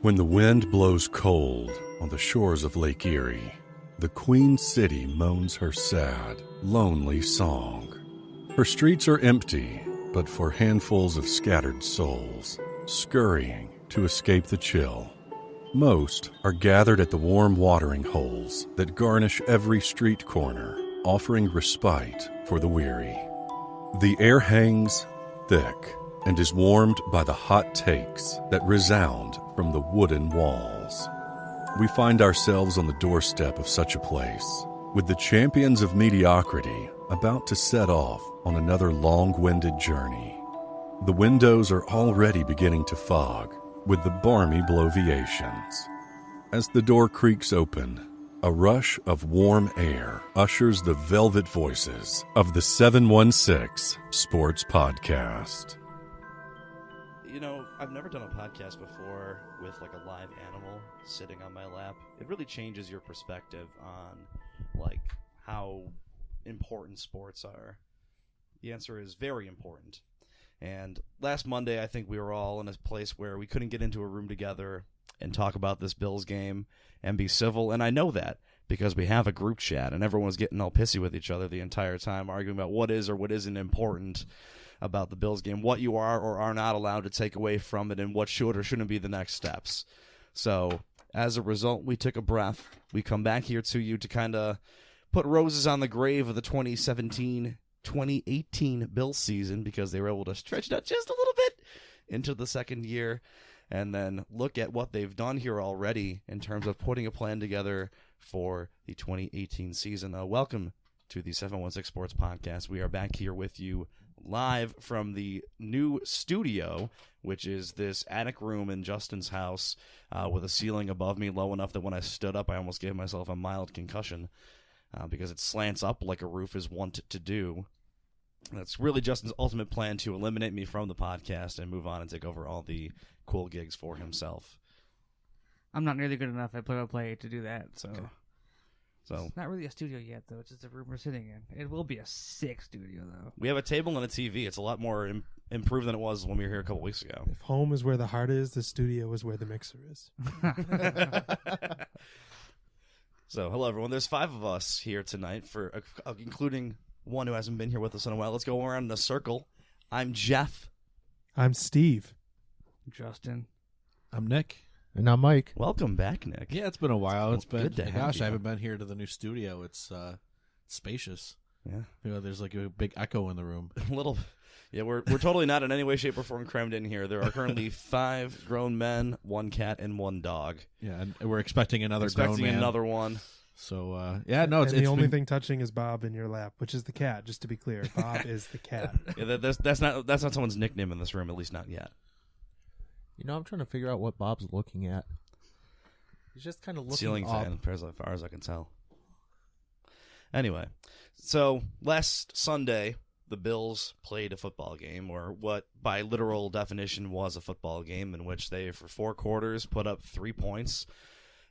When the wind blows cold on the shores of Lake Erie, the Queen City moans her sad, lonely song. Her streets are empty, but for handfuls of scattered souls, scurrying to escape the chill. Most are gathered at the warm watering holes that garnish every street corner, offering respite for the weary. The air hangs thick and is warmed by the hot takes that resound from the wooden walls. We find ourselves on the doorstep of such a place, with the champions of mediocrity about to set off on another long-winded journey. The windows are already beginning to fog with the balmy bloviations. As the door creaks open, a rush of warm air ushers the velvet voices of the 716 Sports Podcast. You know, I've never done a podcast before with like a live animal sitting on my lap. It really changes your perspective on like how important sports are. The answer is very important. And last Monday, I think we were all in a place where we couldn't get into a room together and talk about this Bills game and be civil. And I know that because we have a group chat and everyone was getting all pissy with each other the entire time, arguing about what is or what isn't important about the Bills game, what you are or are not allowed to take away from it, and what should or shouldn't be the next steps. So as a result, we took a breath. We come back here to you to kind of put roses on the grave of the 2017-2018 Bills season, because they were able to stretch it out just a little bit into the second year, and then look at what they've done here already in terms of putting a plan together for the 2018 season. Welcome to the 716 Sports Podcast. We are back here with you live from the new studio, which is this attic room in Justin's house with a ceiling above me low enough that when I stood up, I almost gave myself a mild concussion because it slants up like a roof is wont to do. That's really Justin's ultimate plan to eliminate me from the podcast and move on and take over all the cool gigs for himself. I'm not nearly good enough at play-by-play to do that, so... Okay. So it's not really a studio yet, though. It's just a room we're sitting in. It will be a sick studio, though. we have a table and a TV. It's a lot more improved than it was when we were here a couple weeks ago. If home is where the heart is, the studio is where the mixer is. So, hello, everyone. There's 5 of us here tonight, for including one who hasn't been here with us in a while. Let's go around in a circle. I'm Jeff. I'm Steve. Justin. I'm Nick. And I'm Mike. Welcome back, Nick. Yeah, it's been a while. It's been good to have gosh, you. I haven't been here to the new studio. It's spacious. Yeah. You know, there's like a big echo in the room. Little. Yeah, we're totally not in any way, shape, or form crammed in here. There are currently 5 grown men, 1 cat, and 1 dog. Yeah, and we're expecting another grown man. Another one. So yeah, no, it's the only been... thing touching is Bob in your lap, which is the cat. Just to be clear, Bob is the cat. Yeah, that's not someone's nickname in this room, at least not yet. You know, I'm trying to figure out what Bob's looking at. He's just kind of looking Ceiling up. fan, as far as I can tell. Anyway, so last Sunday, the Bills played a football game, or what by literal definition was a football game, in which they, for 4 quarters, put up 3 points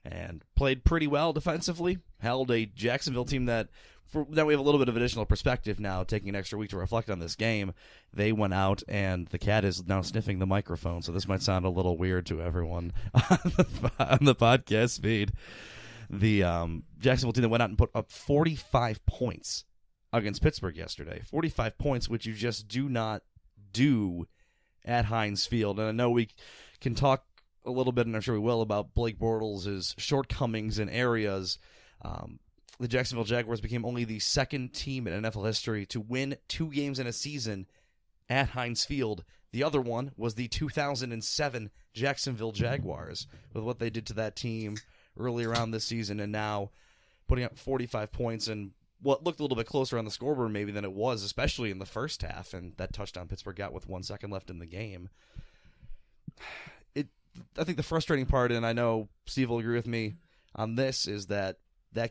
and played pretty well defensively, held a Jacksonville team that, now we have a little bit of additional perspective now, taking an extra week to reflect on this game. They went out, and the cat is now sniffing the microphone, so this might sound a little weird to everyone on the podcast feed. The Jacksonville team that went out and put up 45 points against Pittsburgh yesterday. 45 points, which you just do not do at Heinz Field. And I know we can talk a little bit, and I'm sure we will, about Blake Bortles' shortcomings in areas. The Jacksonville Jaguars became only the 2nd team in NFL history to win 2 games in a season at Heinz Field. The other one was the 2007 Jacksonville Jaguars, with what they did to that team earlier on this season, and now putting up 45 points and what looked a little bit closer on the scoreboard maybe than it was, especially in the first half, and that touchdown Pittsburgh got with 1 second left in the game. I think the frustrating part, and I know Steve will agree with me on this, is that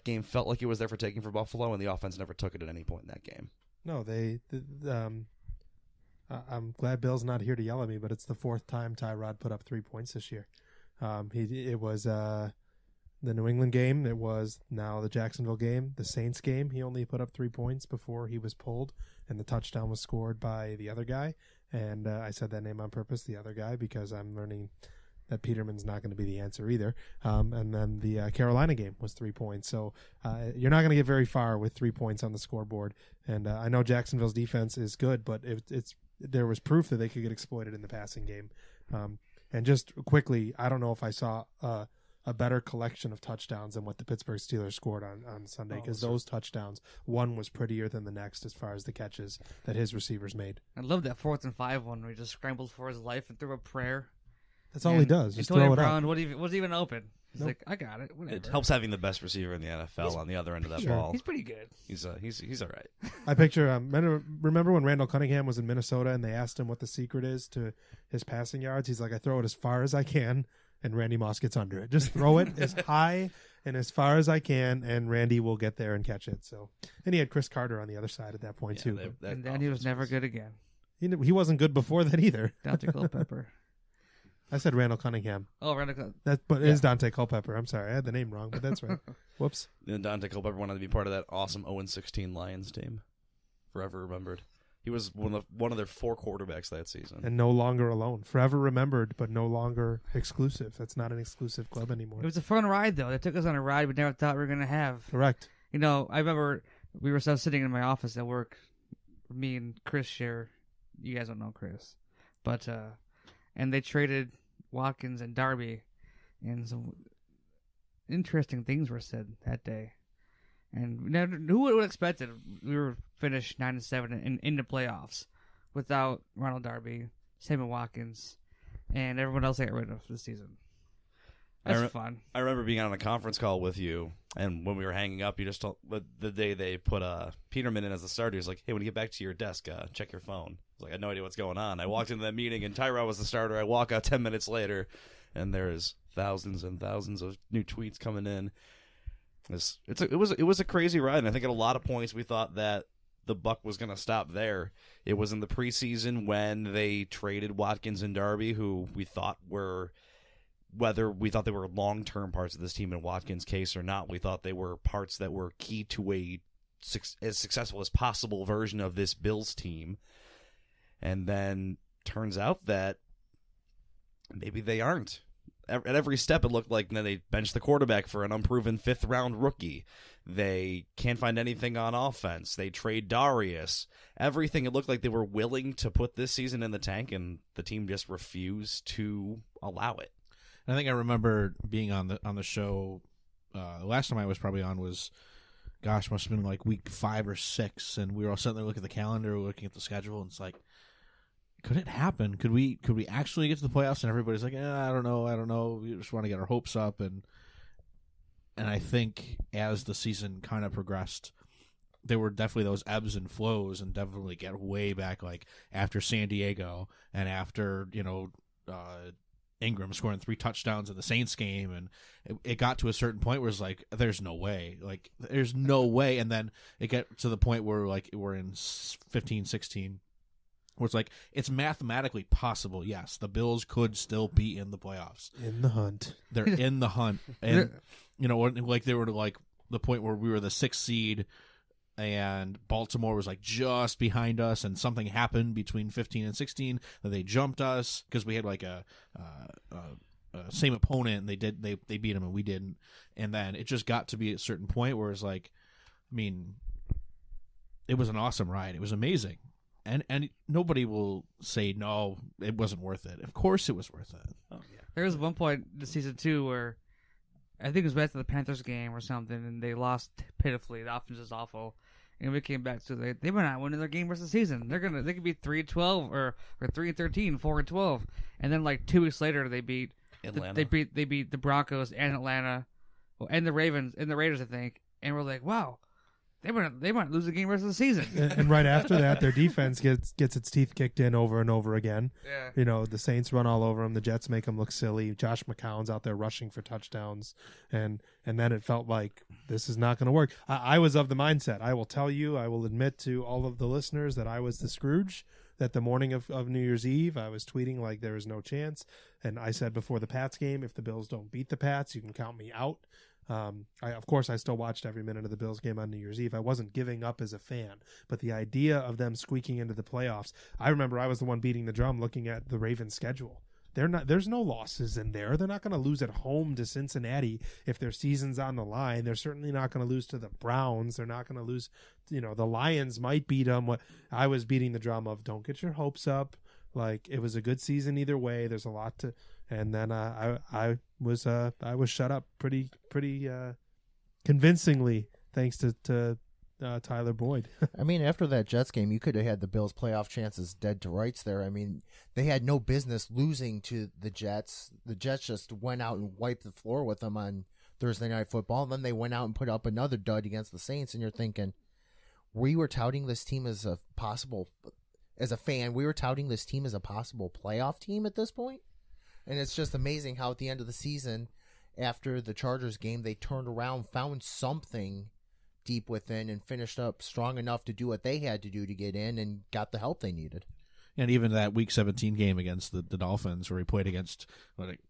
game felt like it was there for taking for Buffalo, and the offense never took it at any point in that game. No, I'm glad Bill's not here to yell at me, but it's the 4th time Tyrod put up 3 points this year. It was the New England game. It was now the Jacksonville game, the Saints game. He only put up 3 points before he was pulled, and the touchdown was scored by the other guy. And I said that name on purpose, the other guy, because I'm learning that Peterman's not going to be the answer either. And then the Carolina game was 3 points. So you're not going to get very far with 3 points on the scoreboard. And I know Jacksonville's defense is good, but there was proof that they could get exploited in the passing game. And just quickly, I don't know if I saw a better collection of touchdowns than what the Pittsburgh Steelers scored on Sunday, because those touchdowns, one was prettier than the next as far as the catches that his receivers made. I love that 4th and 5 one where he just scrambled for his life and threw a prayer. That's all he does. Just Antonio throw it Brown up. wasn't even open. He's Nope. like, I got it. Whatever. It helps having the best receiver in the NFL on the other end of that Sure. ball. He's pretty good. He's all right. I picture. Remember when Randall Cunningham was in Minnesota and they asked him what the secret is to his passing yards? He's like, I throw it as far as I can, and Randy Moss gets under it. Just throw it as high and as far as I can, and Randy will get there and catch it. So, and he had Chris Carter on the other side at that point too. And then he was never good again. He wasn't good before that either. Dante Culpepper. I said Randall Cunningham. Oh, Randall. But it is Dante Culpepper. I'm sorry, I had the name wrong, but that's right. Whoops. Then Dante Culpepper wanted to be part of that awesome 0-16 Lions team. Forever remembered. He was one of their 4 quarterbacks that season. And no longer alone. Forever remembered, but no longer exclusive. That's not an exclusive club anymore. It was a fun ride, though. They took us on a ride we never thought we were going to have. Correct. You know, I remember we were sitting in my office at work. Me and Chris share. You guys don't know Chris. But, and they traded Watkins and Darby, and some interesting things were said that day. And who would have expected we were finished 9-7 and in the playoffs without Ronald Darby, Sammy Watkins, and everyone else they got rid of this season? That's fun. I remember being on a conference call with you, and when we were hanging up, you just told the day they put Peterman in as the starter. He was like, "Hey, when you get back to your desk, check your phone." I was like, "I had no idea what's going on." I walked into that meeting, and Tyrod was the starter. I walk out 10 minutes later, and there's thousands and thousands of new tweets coming in. It was a crazy ride, and I think at a lot of points we thought that the buck was going to stop there. It was in the preseason when they traded Watkins and Darby, who we thought were, whether we thought they were long-term parts of this team in Watkins' case or not, we thought they were parts that were key to as successful as possible version of this Bills team. And then turns out that maybe they aren't. At every step, it looked like they benched the quarterback for an unproven 5th-round rookie. They can't find anything on offense. They trade Darius. Everything, it looked like they were willing to put this season in the tank, and the team just refused to allow it. I think I remember being on the show. The last time I was probably on was, must have been like week 5 or 6, and we were all sitting there looking at the calendar, looking at the schedule, and it's like, could it happen? Could we actually get to the playoffs? And everybody's like, I don't know. We just want to get our hopes up, and I think as the season kind of progressed, there were definitely those ebbs and flows, and definitely get way back, like after San Diego and after Ingram scoring 3 touchdowns in the Saints game, and it got to a certain point where it's like, there's no way, and then it got to the point where like we're in 15-16, where it's like, it's mathematically possible. Yes, the Bills could still be in the playoffs, In the hunt. they're in the hunt, and like they were to like the point where we were the 6th seed, and Baltimore was like just behind us, and something happened between 15 and 16 that they jumped us because we had like a same opponent, and they beat them and we didn't, and then it just got to be a certain point where it's like, I mean, it was an awesome ride, it was amazing, and nobody will say no, it wasn't worth it. Of course, it was worth it. Oh yeah. There was one point this season, too, where I think it was back to the Panthers game or something, and they lost pitifully. The offense is awful. And we came back to they were not winning their game rest of the season. They could be 3-12 or 3-13, 4-12, and then like 2 weeks later they beat Atlanta. they beat the Broncos and Atlanta, and the Ravens and the Raiders, I think. And we're like, wow, they might lose the game rest of the season. And right after that, their defense gets its teeth kicked in over and over again. Yeah. The Saints run all over them. The Jets make them look silly. Josh McCown's out there rushing for touchdowns. And then it felt like this is not going to work. I was of the mindset. I will tell you, I will admit to all of the listeners that I was the Scrooge, that the morning of New Year's Eve, I was tweeting like there is no chance. And I said before the Pats game, if the Bills don't beat the Pats, you can count me out. Of course, I still watched every minute of the Bills game on New Year's Eve. I wasn't giving up as a fan, but the idea of them squeaking into the playoffs, I remember I was the one beating the drum looking at the Ravens schedule. There's no losses in there. They're not going to lose at home to Cincinnati if their season's on the line. They're certainly not going to lose to the Browns. They're not going to lose. The Lions might beat them. What I was beating the drum of, don't get your hopes up. Like, it was a good season either way. There's a lot to, and then I was shut up pretty convincingly thanks to Tyler Boyd. I mean, after that Jets game, you could have had the Bills' playoff chances dead to rights there. I mean, they had no business losing to the Jets. The Jets just went out and wiped the floor with them on Thursday Night Football. And then they went out and put up another dud against the Saints. And you're thinking, we were touting this team as a possible, as a fan, we were touting this team as a possible playoff team at this point. And it's just amazing how at the end of the season, after the Chargers game, they turned around, found something deep within, and finished up strong enough to do what they had to do to get in and got the help they needed. And even that Week 17 game against the Dolphins, where he played against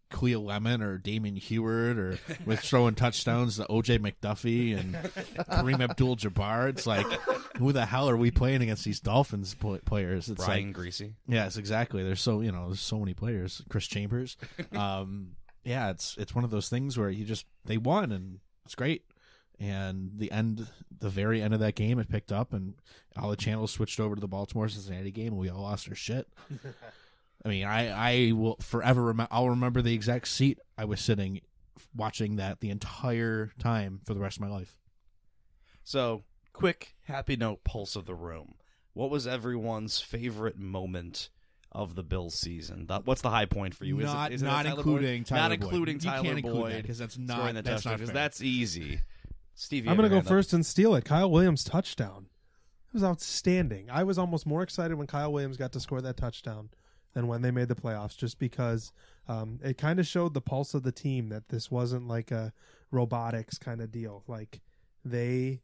Cleo Lemon or Damon Heward, or with throwing touchdowns to O.J. McDuffie and Kareem Abdul-Jabbar. It's like, who the hell are we playing against these Dolphins players? It's Brian like, Greasy. Yes, exactly. There's so many players. Chris Chambers. Yeah, it's one of those things where they won, and it's great. And the very end of that game, it picked up, and all the channels switched over to the Baltimore-Cincinnati game, and we all lost our shit. I mean, I will forever I'll remember the exact seat I was sitting watching that the entire time for the rest of my life. So, quick happy note pulse of the room. What was everyone's favorite moment of the Bills season? What's the high point for you? Not Tyler including Boyd? Tyler Not Boyd. including You Tyler can't include Boyd that, 'cause that's not- scoring the that's touchdown, not because fair. that's easy. Steve, I'm going to go first and steal it. Kyle Williams' touchdown. It was outstanding. I was almost more excited when Kyle Williams got to score that touchdown than when they made the playoffs, just because it kind of showed the pulse of the team, that this wasn't like a robotics kind of deal. Like, they,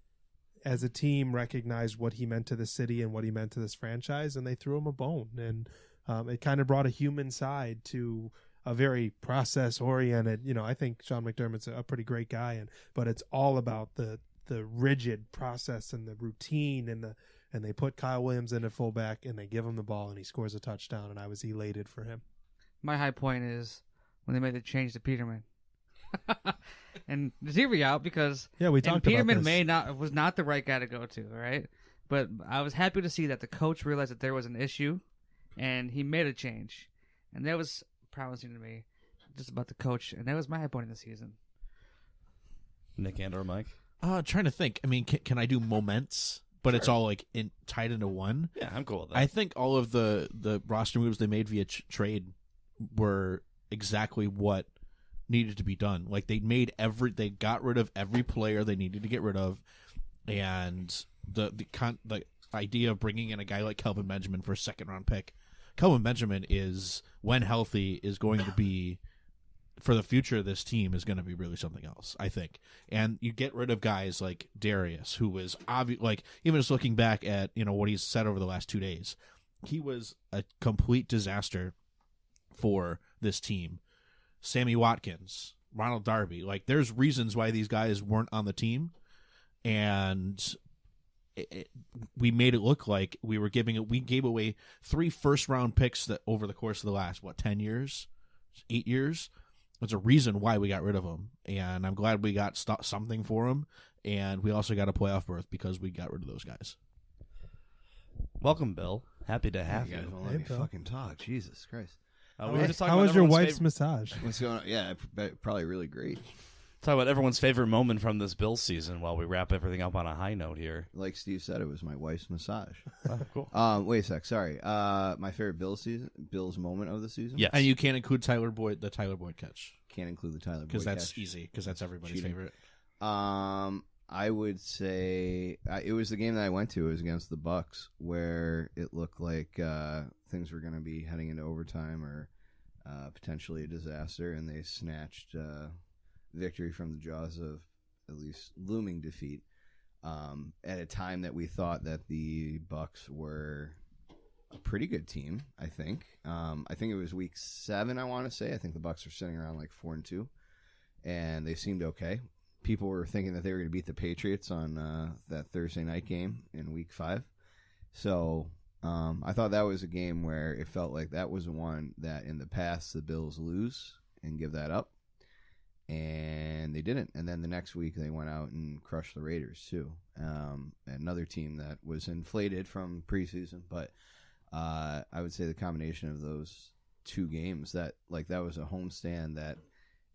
as a team, recognized what he meant to the city and what he meant to this franchise, and they threw him a bone. And it kind of brought a human side to a very process-oriented, I think Sean McDermott's a pretty great guy, but it's all about the rigid process and the routine, and they put Kyle Williams in at fullback, and they give him the ball, and he scores a touchdown, and I was elated for him. My high point is when they made the change to Peterman. And just hear me out, because we talked about Peterman this. was not the right guy to go to, right? But I was happy to see that the coach realized that there was an issue, and he made a change, and that was promising to me, just about the coach, and that was my high point in the season. Nick and or Mike? Trying to think. I mean, can I do moments? But it's all like tied into one. Yeah, I'm cool with that. I think all of the roster moves they made via trade were exactly what needed to be done. Like, they got rid of every player they needed to get rid of, and the idea of bringing in a guy like Kelvin Benjamin for a second-round pick. Kelvin Benjamin is, when healthy, is going to be, for the future of this team, is going to be really something else, I think. And you get rid of guys like Darius, who was even just looking back at what he's said over the last 2 days, he was a complete disaster for this team. Sammy Watkins, Ronald Darby, there's reasons why these guys weren't on the team, and we made it look like we gave away 3 first-round picks that over the course of the last 10 years, 8 years. There's a reason why we got rid of them, and I'm glad we got something for them, and we also got a playoff berth because we got rid of those guys. Welcome, Bill. Happy to have You guys you. won't let me fucking talk. Jesus Christ. We were just talking How about was your everyone's wife's massage? What's going on? Yeah, probably really great. Talk about everyone's favorite moment from this Bills season while we wrap everything up on a high note here. Like Steve said, it was my wife's massage. Oh, cool. Wait a sec. Sorry. My favorite Bills moment of the season? Yes. And you can't include the Tyler Boyd catch. Can't include the Tyler Boyd Because that's catch. easy, because that's everybody's Cheating. favorite. I would say it was the game that I went to. It was against the Bucks, where it looked like things were going to be heading into overtime or potentially a disaster, and they snatched victory from the jaws of at least looming defeat at a time that we thought that the Bucks were a pretty good team. I think it was week 7. I want to say. I think the Bucks were sitting around 4-2, and they seemed okay. People were thinking that they were going to beat the Patriots on that Thursday night game in week 5. So I thought that was a game where it felt like that was one that in the past the Bills lose and give that up, and they didn't. And then the next week they went out and crushed the Raiders too. Another team that was inflated from preseason, but I would say the combination of those two games that was a homestand that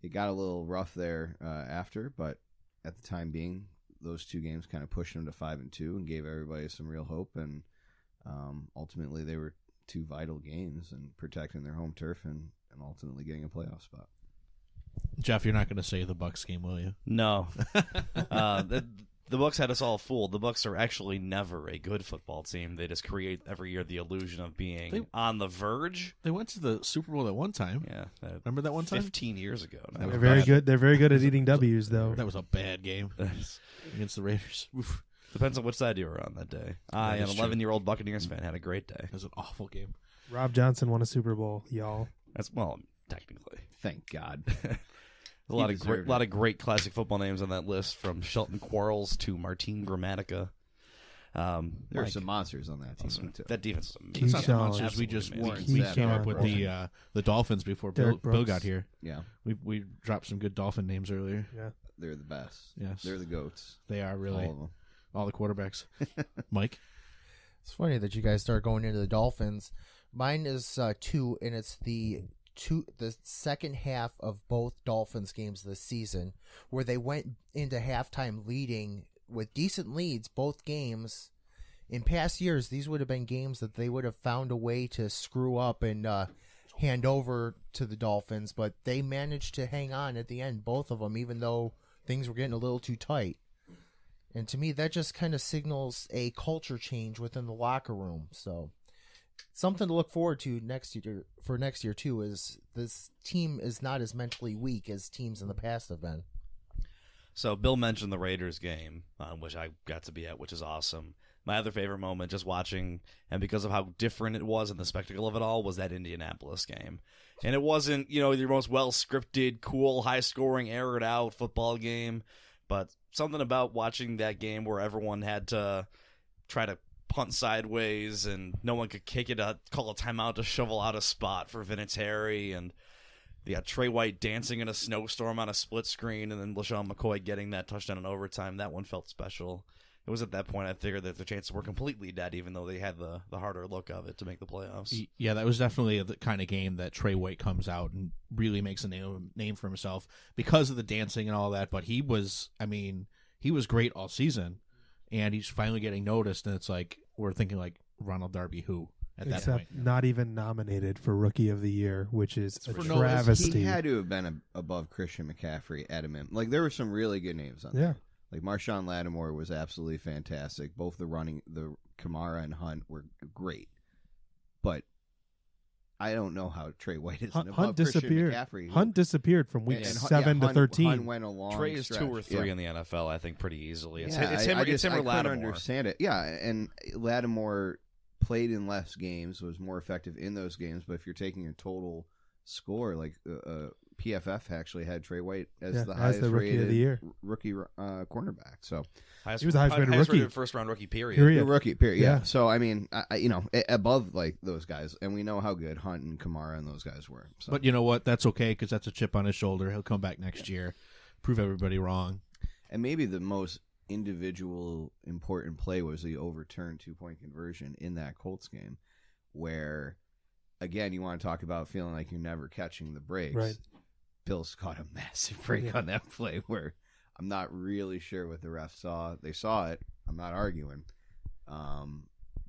it got a little rough there after, but at the time being, those two games kind of pushed them to 5-2 and gave everybody some real hope. And ultimately, they were two vital games in protecting their home turf and ultimately getting a playoff spot. Jeff, you're not going to say the Bucs game, will you? No. The Bucs had us all fooled. The Bucs are actually never a good football team. They just create every year the illusion of being on the verge. They went to the Super Bowl at one time. Yeah, Remember that one time? 15 years ago. That was They're very bad. good. They're very good at eating W's, though. That was a bad game against the Raiders. Oof. Depends on which side you were on that day. I, an is true. 11-year-old Buccaneers fan, had a great day. It was an awful game. Rob Johnson won a Super Bowl, y'all. That's well, technically. Thank God. A lot of great classic football names on that list, from Shelton Quarles to Martin Gramatica. There were some monsters on that team too. That defense was It's amazing. not the Keyshawn. monsters. We just Absolutely we amazing. came up with Keyshawn. the Dolphins before Derek Bill Brooks. got here. Yeah, We dropped some good Dolphin names earlier. Yeah. they're the best. Yes, They're the goats. they are really All of them. all the quarterbacks. Mike, It's funny that you guys start going into the Dolphins. Mine is 2, and it's the second half of both Dolphins games this season, where they went into halftime leading with decent leads both games. In past years, these would have been games that they would have found a way to screw up and hand over to the Dolphins, but they managed to hang on at the end, both of them, even though things were getting a little too tight. And to me, that just kind of signals a culture change within the locker room. So something to look forward to next year too, is this team is not as mentally weak as teams in the past have been. So Bill mentioned the Raiders game, which I got to be at, which is awesome. My other favorite moment, just watching, and because of how different it was and the spectacle of it all, was that Indianapolis game. And it wasn't, your most well-scripted, cool, high-scoring, aired out football game, but something about watching that game where everyone had to try to punt sideways and no one could kick it, call a timeout to shovel out a spot for Vinatieri, and they got Trey White dancing in a snowstorm on a split screen, and then LaShawn McCoy getting that touchdown in overtime. That one felt special. It was at that point I figured that the chances were completely dead, even though they had the harder look of it to make the playoffs. yeah, that was definitely the kind of game that Trey White comes out and really makes a name for himself because of the dancing and all that. But he was great all season, and he's finally getting noticed. And it's like we're thinking like Ronald Darby, who at that Except point not even nominated for Rookie of the Year, which is a for no- travesty. He had to have been above Christian McCaffrey at a minimum. Like, there were some really good names on Yeah. there. Like, Marshawn Lattimore was absolutely fantastic. Both the Kamara and Hunt were great. But I don't know how Trey White is above Hunt Christian disappeared. McCaffrey. Hunt disappered from week 7 to 13. Hunt went a long Trey is stretch. 2 or 3 Yeah. in the NFL, I think, pretty easily. It's Yeah, him I or couldn't Lattimore. understand it. Yeah, and Lattimore played in less games, was more effective in those games. But if you're taking a total score, like PFF actually had Trey White as the highest Rookie rated of the year. rookie cornerback. So Highest, He was the highest rated rookie. first-round rookie, period. Period. the rookie period. Yeah. Yeah. So I mean, above like those guys, and we know how good Hunt and Kamara and those guys were. So. But you know what? That's okay because that's a chip on his shoulder. He'll come back next year, prove everybody wrong. And maybe the most individual important play was the overturned 2-point conversion in that Colts game, where, again, you want to talk about feeling like you're never catching the breaks. Right. Bills caught a massive break on that play where I'm not really sure what the refs saw. They saw it. I'm not arguing.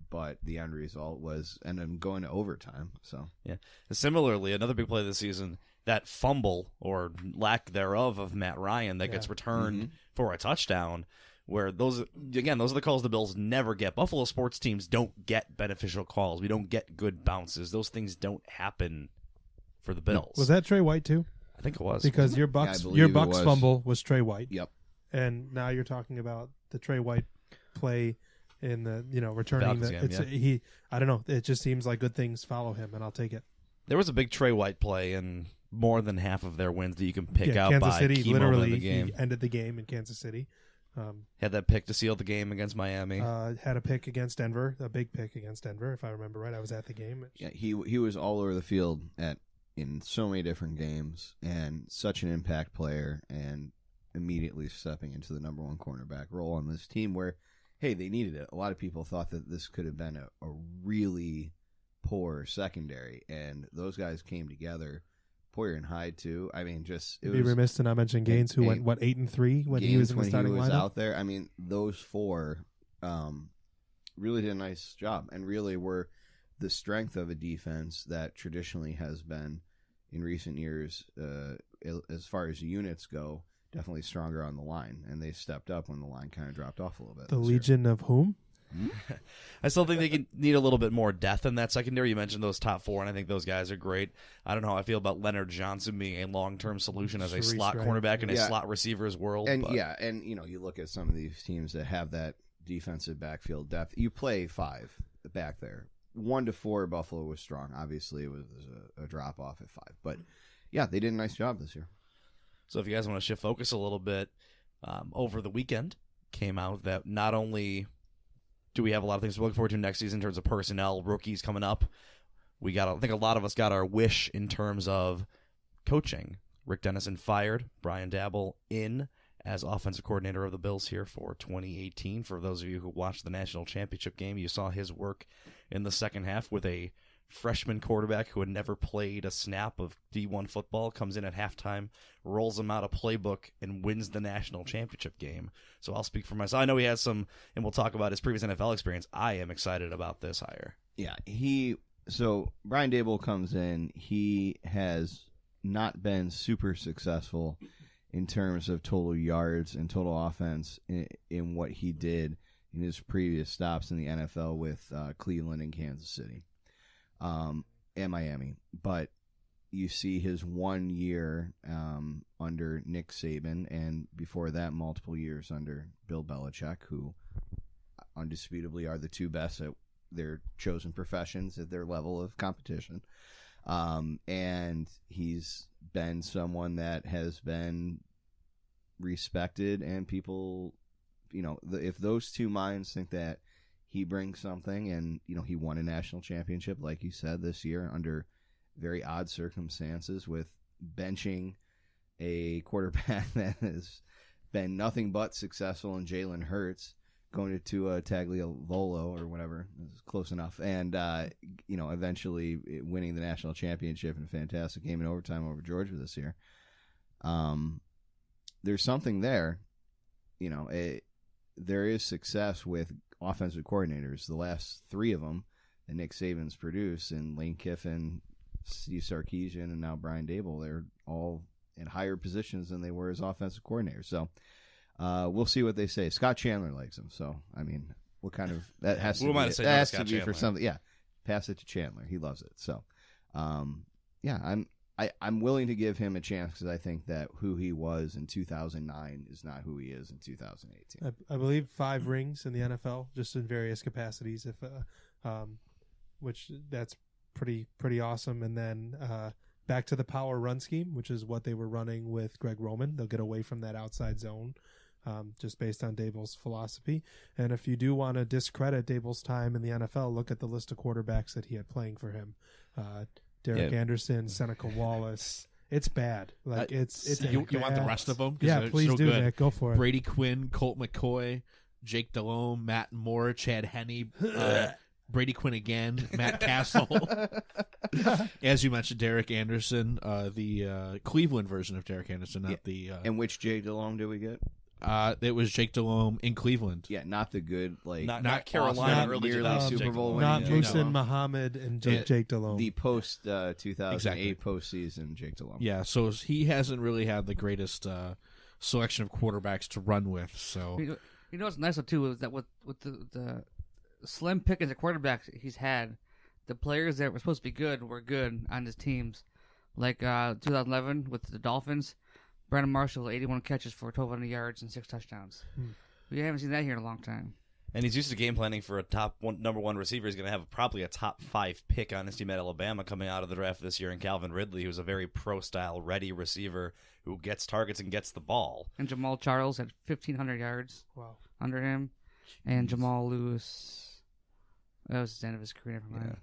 But the end result was, and then going to overtime. So Yeah. Similarly, another big play this season, that fumble or lack thereof of Matt Ryan that gets returned for a touchdown, where those are the calls the Bills never get. Buffalo sports teams don't get beneficial calls. We don't get good bounces. Those things don't happen for the Bills. Was that Trey White too? I think it was. Because your I Bucks believe your it Bucks was. fumble was Trey White. Yep. And now you're talking about the Trey White play in the returning Falcons the game, I don't know, it just seems like good things follow him, and I'll take it. There was a big Trey White play in more than half of their wins that you can pick out Kansas by City key literally moment in the game. he ended the game in Kansas City. Had that pick to seal the game against Miami. Had a pick against Denver, a big pick against Denver, if I remember right. I was at the game. Yeah, he was all over the field in so many different games, and such an impact player, and immediately stepping into the number one cornerback role on this team where, hey, they needed it. A lot of people thought that this could have been a really poor secondary, and those guys came together. Poyer and Hyde too. I mean, just Be remiss to not mention Gaines, who went 8-3 when he was in the starting lineup. Out there. I mean, those four really did a nice job, and really were the strength of a defense that traditionally has been in recent years, as far as units go, definitely stronger on the line, and they stepped up when the line kind of dropped off a little bit. The Legion of whom? I still think they need a little bit more depth in that secondary. You mentioned those top four, and I think those guys are great. I don't know how I feel about Leonard Johnson being a long-term solution as a slot cornerback in a slot receiver's world. And you look at some of these teams that have that defensive backfield depth. You play five back there. 1 to 4, Buffalo was strong. Obviously, it was a drop off at 5, but yeah, they did a nice job this year. So if you guys want to shift focus a little bit, over the weekend came out that not only do we have a lot of things to look forward to next season in terms of personnel, rookies coming up, I think a lot of us got our wish in terms of coaching. Rick Dennison fired, Brian Daboll in as offensive coordinator of the Bills here for 2018. For those of you who watched the national championship game, you saw his work in the second half with a freshman quarterback who had never played a snap of D1 football, comes in at halftime, rolls him out a playbook, and wins the national championship game. So I'll speak for myself. I know he has some, and we'll talk about his previous NFL experience. I am excited about this hire. Yeah, so Brian Daboll comes in. He has not been super successful in terms of total yards and total offense in what he did in his previous stops in the NFL with Cleveland and Kansas City. And Miami, but you see his 1 year under Nick Saban, and before that, multiple years under Bill Belichick, who undisputably are the two best at their chosen professions at their level of competition. And he's been someone that has been respected, and people, if those two minds think that he brings something, and he won a national championship, like you said, this year under very odd circumstances with benching a quarterback that has been nothing but successful in Jalen Hurts, going to a Tagliavolo or whatever, close enough, and eventually winning the national championship in a fantastic game in overtime over Georgia this year. There's something there. There is success with offensive coordinators. The last 3 of them that Nick Saban's produced, and Lane Kiffin, Steve Sarkisian, and now Brian Daboll, they're all in higher positions than they were as offensive coordinators. So we'll see what they say. Scott Chandler likes him. So, I mean, what kind of – that has to be, that has to be for something. Yeah, pass it to Chandler. He loves it. So, I'm willing to give him a chance because I think that who he was in 2009 is not who he is in 2018. I believe 5 rings in the NFL, just in various capacities. Which that's pretty awesome. And then back to the power run scheme, which is what they were running with Greg Roman. They'll get away from that outside zone, just based on Daboll's philosophy. And if you do want to discredit Daboll's time in the NFL, look at the list of quarterbacks that he had playing for him. Derek Anderson, Seneca Wallace. It's bad. Like it's you want the rest of them? Yeah, please do, good. Nick. Go for it. Brady Quinn, Colt McCoy, Jake Delhomme, Matt Moore, Chad Henne, Brady Quinn again, Matt Castle. As you mentioned, Derek Anderson, the Cleveland version of Derek Anderson, not the. And which Jake Delhomme did we get? It was Jake Delhomme in Cleveland. Yeah, not the good, not Carolina, early Super Bowl, not Muhsin Muhammad and Jake Delhomme. The post 2008 postseason Jake Delhomme. Yeah, so he hasn't really had the greatest selection of quarterbacks to run with. So what's nice too is that with the slim pickings of quarterbacks he's had, the players that were supposed to be good were good on his teams. Like 2011 with the Dolphins. Brandon Marshall, 81 catches for 1,200 yards and 6 touchdowns. We haven't seen that here in a long time. And he's used to game planning for a number one receiver. He's going to have probably a top 5 pick on his team at Alabama coming out of the draft this year in Calvin Ridley, who's a very pro-style, ready receiver who gets targets and gets the ball. And Jamal Charles had 1,500 yards under him. And Jamal Lewis, that was the end of his career. Never mind.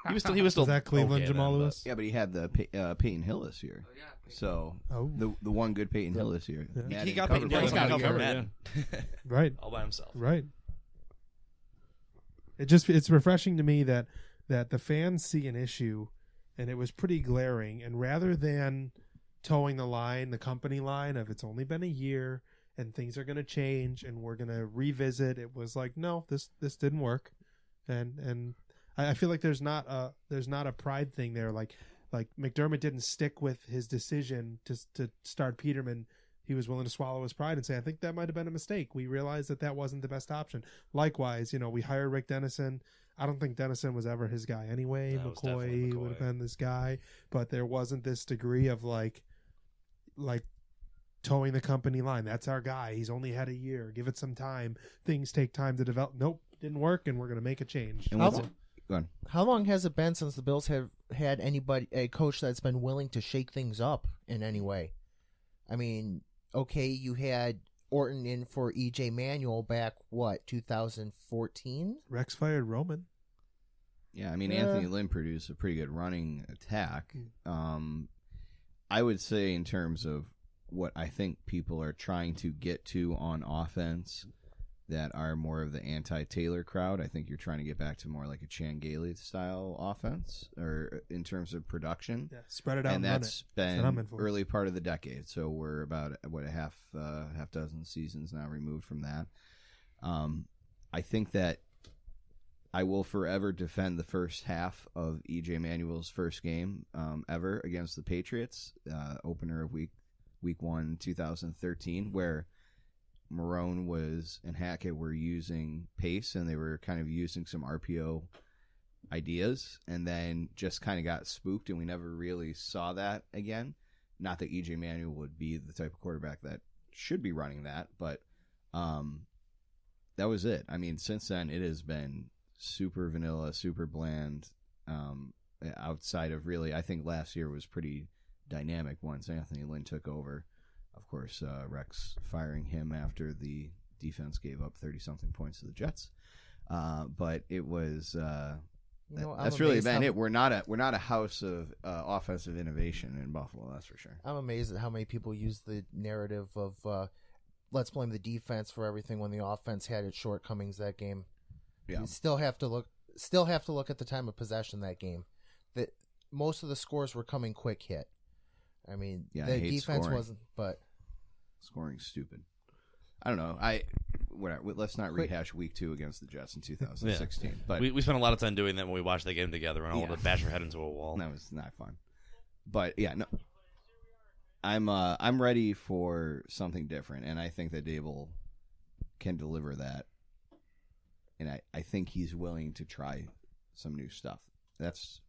He was still Was that Cleveland Jamal then, Lewis? Yeah, but he had the Peyton Hill this year. So the one good Peyton Hill this year. Yeah. He got covered Peyton Hill by covered, covered, man. Right. All by himself. Right. It's refreshing to me that the fans see an issue, and it was pretty glaring. And rather than towing the company line of it's only been a year and things are going to change and we're going to revisit, it was like, no, this didn't work. And I feel like there's not a pride thing there. Like McDermott didn't stick with his decision to start Peterman. He was willing to swallow his pride and say, I think that might have been a mistake. We realized that wasn't the best option. Likewise, we hired Rick Dennison. I don't think Dennison was ever his guy anyway. No, it was definitely McCoy would have been this guy, but there wasn't this degree of like towing the company line. That's our guy. He's only had a year. Give it some time. Things take time to develop. Nope, didn't work, and we're going to make a change. And go on. How long has it been since the Bills have had a coach that's been willing to shake things up in any way? I mean, okay, you had Orton in for E.J. Manuel back, 2014? Rex fired Roman. Yeah, I mean, Anthony Lynn produced a pretty good running attack. I would say in terms of what I think people are trying to get to on offense that are more of the anti-Taylor crowd, I think you're trying to get back to more like a Chan Gailey style offense, or in terms of production. Yeah, spread it out and run that's it. That's what I'm in been for. early part of the decade. So we're about a half dozen seasons now removed from that. I think that I will forever defend the first half of E.J. Manuel's first game ever against the Patriots, opener of week 1, 2013, where Marone and Hackett were using pace, and they were kind of using some RPO ideas, and then just kind of got spooked, and we never really saw that again. Not that E.J. Manuel would be the type of quarterback that should be running that, but that was it. I mean, since then, it has been super vanilla, super bland, outside of really, I think last year was pretty dynamic once Anthony Lynn took over. Of course, Rex firing him after the defense gave up 30-something points to the Jets. But it was that's really been it. We're not a house of offensive innovation in Buffalo, that's for sure. I'm amazed at how many people use the narrative of let's blame the defense for everything when the offense had its shortcomings that game. Yeah. You still have to look at the time of possession that game. That most of the scores were coming quick hit. I mean, Yeah, the I hate defense scoring. wasn't, but Scoring's stupid. I don't know. Whatever. Let's not rehash week 2 against the Jets in 2016. But We spent a lot of time doing that when we watched the game together and all to bash our head into a wall. that was not fun. But yeah, no. I'm ready for something different, and I think that Daboll can deliver that. And I think he's willing to try some new stuff. That's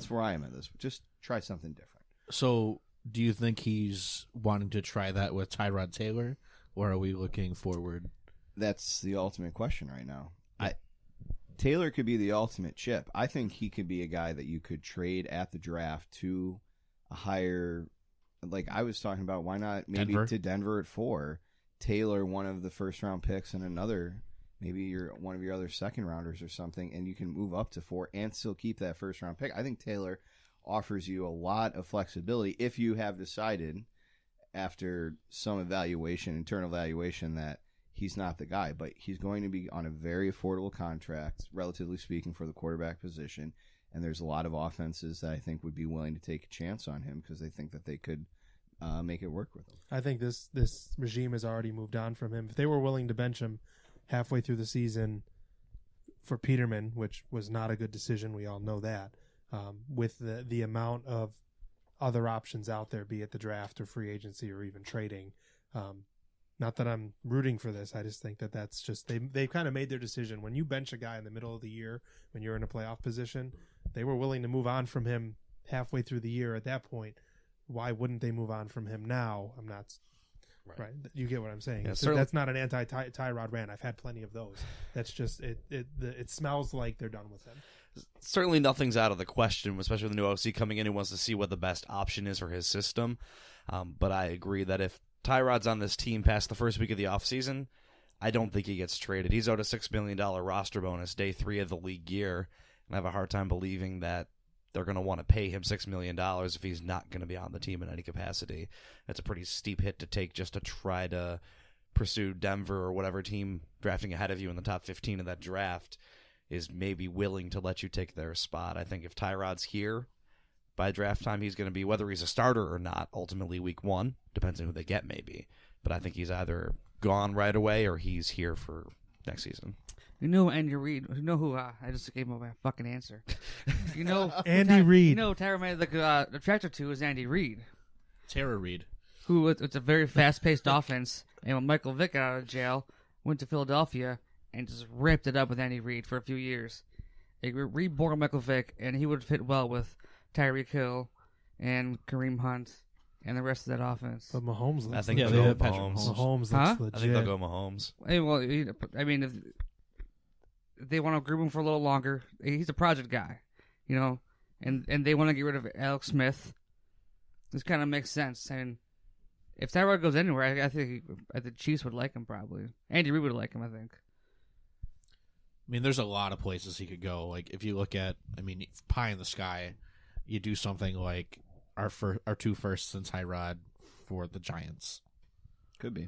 where I am at this. Just try something different. So, do you think he's wanting to try that with Tyrod Taylor, or are we looking forward? That's the ultimate question right now. Taylor could be the ultimate chip. I think he could be a guy that you could trade at the draft to a higher, like I was talking about, why not maybe Denver? to Denver at 4, Taylor one of the first round picks and another, maybe one of your other second rounders or something, and you can move up to 4 and still keep that first round pick. I think Taylor offers you a lot of flexibility if you have decided after some internal evaluation, that he's not the guy, but he's going to be on a very affordable contract, relatively speaking, for the quarterback position. And there's a lot of offenses that I think would be willing to take a chance on him because they think that they could make it work with him. I think this regime has already moved on from him. If they were willing to bench him halfway through the season for Peterman, which was not a good decision, we all know that, with the amount of other options out there, be it the draft or free agency or even trading. Not that I'm rooting for this. I just think that's just they've kind of made their decision. When you bench a guy in the middle of the year, when you're in a playoff position, they were willing to move on from him halfway through the year at that point. Why wouldn't they move on from him now? Right. You get what I'm saying. Yeah, So that's not an anti-Tyrod rant. I've had plenty of those. That's just it smells like they're done with him. Certainly nothing's out of the question, especially with the new OC coming in who wants to see what the best option is for his system. But I agree that if Tyrod's on this team past the first week of the offseason, I don't think he gets traded. He's owed a $6 million roster bonus day 3 of the league year, and I have a hard time believing that they're going to want to pay him $6 million if he's not going to be on the team in any capacity. That's a pretty steep hit to take just to try to pursue Denver or whatever team drafting ahead of you in the top 15 of that draft is maybe willing to let you take their spot. I think if Tyrod's here by draft time, he's going to be, whether he's a starter or not, ultimately week 1, depends on who they get maybe. But I think he's either gone right away or he's here for next season. You know Andy Reid. You know who? I just gave him my fucking answer. You know Andy Reid. You know Tyra made the attractor to is Andy Reid, Tara Reid. who it's a very fast-paced offense. And when Michael Vick got out of jail, went to Philadelphia and just ripped it up with Andy Reid for a few years. They reborn Michael Vick, and he would fit well with Tyreek Hill and Kareem Hunt and the rest of that offense. But Mahomes looks I think Yeah, they'll they go have Patrick Mahomes. Mahomes looks Huh? legit. I think they'll go Mahomes. Hey, well, I mean, if they want to group him for a little longer, he's a project guy, you know, and they want to get rid of Alex Smith. This kind of makes sense. And if Tyrod goes anywhere, I think the Chiefs would like him probably. Andy Reid would like him, I think. I mean, there's a lot of places he could go. Like, if you look at, I mean, pie in the sky, you do something like our 2 firsts and Tyrod for the Giants. Could be.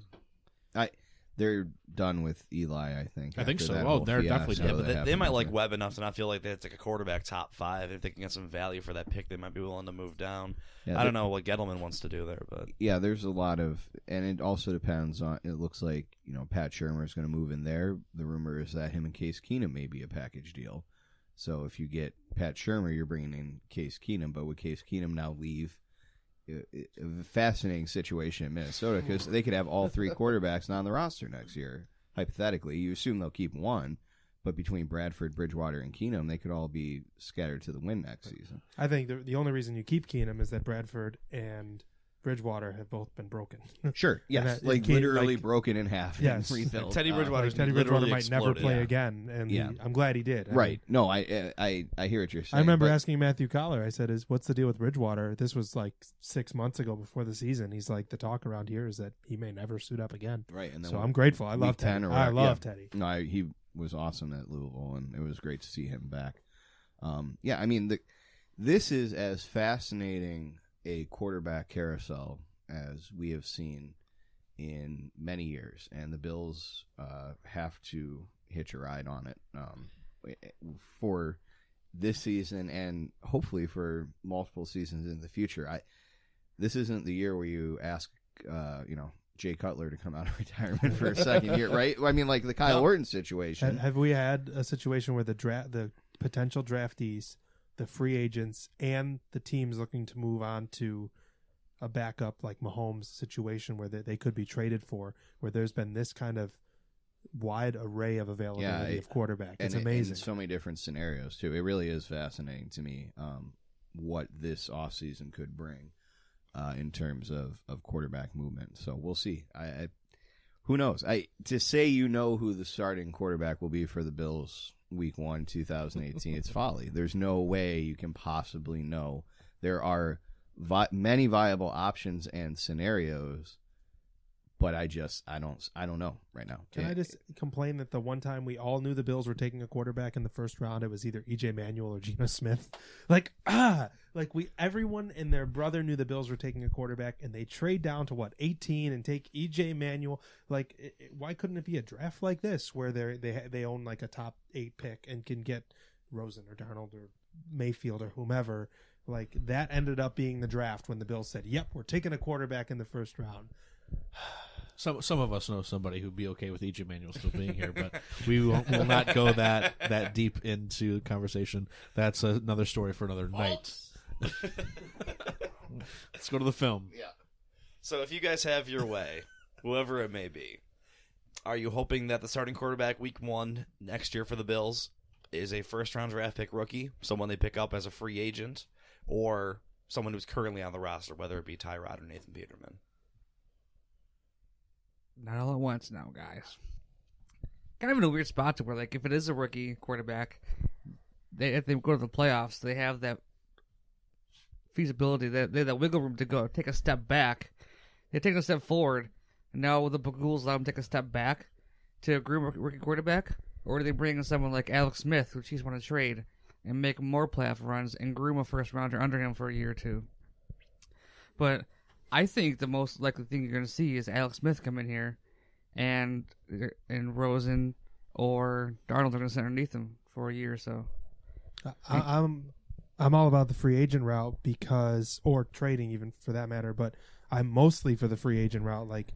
They're done with Eli, I think. I think after so. that Oh, whole they're fiasco definitely Yeah, done. but that they happened might with like it. Webb enough to not feel like that's like a quarterback top 5. If they can get some value for that pick, they might be willing to move down. Yeah, I don't know what Gettleman wants to do there, but Yeah, there's a lot of, and it also depends on. It looks like Pat Shermer is going to move in there. The rumor is that him and Case Keenum may be a package deal. So if you get Pat Shermer, you're bringing in Case Keenum, but would Case Keenum now leave? A fascinating situation in Minnesota because they could have all 3 quarterbacks not on the roster next year. Hypothetically, you assume they'll keep one, but between Bradford, Bridgewater, and Keenum, they could all be scattered to the wind next season. I think the only reason you keep Keenum is that Bradford and Bridgewater have both been broken. Sure, yes, And that- literally like- broken in half. Yes. and rebuilt. Teddy Bridgewater's Teddy literally Bridgewater might never exploded. play Yeah. again, and Yeah. I'm glad he did. Right. No, I hear what you're saying. I remember but- asking Matthew Collar. I said, "What's the deal with Bridgewater?" This was like 6 months ago before the season. He's like, "The talk around here is that he may never suit up again." Right, and then So I'm grateful. I week love 10 Teddy. or I whatever. love Yeah. Teddy. No, he was awesome at Louisville, and it was great to see him back. Yeah, I mean, this is as fascinating a quarterback carousel as we have seen in many years, and the Bills have to hitch a ride on it for this season and hopefully for multiple seasons in the future. This isn't the year where you ask, Jay Cutler to come out of retirement for a second year, right? I mean, like the Kyle Orton situation. Have we had a situation where the potential draftees, the free agents, and the teams looking to move on to a backup like Mahomes situation where they could be traded for, where there's been this kind of wide array of availability of quarterback? It's amazing. In so many different scenarios, too. It really is fascinating to me what this offseason could bring in terms of quarterback movement. So we'll see. Who knows? To say who the starting quarterback will be for the Bills week 1, 2018, it's folly. There's no way you can possibly know. There are many viable options and scenarios, but I don't know right now. Can I just complain that the one time we all knew the Bills were taking a quarterback in the first round, it was either EJ Manuel or Geno Smith. Everyone and their brother knew the Bills were taking a quarterback, and they trade down to 18 and take EJ Manuel. Why couldn't it be a draft like this where they own like a top 8 pick and can get Rosen or Darnold or Mayfield or whomever? Like that ended up being the draft when the Bills said, "Yep, we're taking a quarterback in the first round." Some of us know somebody who'd be okay with EJ Manuel still being here, but we will not go that deep into conversation. That's another story for another night. Let's go to the film. Yeah. So if you guys have your way, whoever it may be, are you hoping that the starting quarterback week 1 next year for the Bills is a first-round draft pick rookie, someone they pick up as a free agent, or someone who's currently on the roster, whether it be Tyrod or Nathan Peterman? not all at once now, guys. Kind of in a weird spot to where, like, if it is a rookie quarterback, if they go to the playoffs, they have that feasibility, they have that wiggle room to go take a step back. They take a step forward, and now the rules allow them to take a step back to groom a rookie quarterback, or do they bring in someone like Alex Smith, who he's won a trade, and make more playoff runs and groom a first rounder under him for a year or two? But I think the most likely thing you're going to see is Alex Smith come in here, and Rosen or Darnold are going to sit underneath him for a year or so. I'm all about the free agent route or trading even for that matter, but I'm mostly for the free agent route. Like,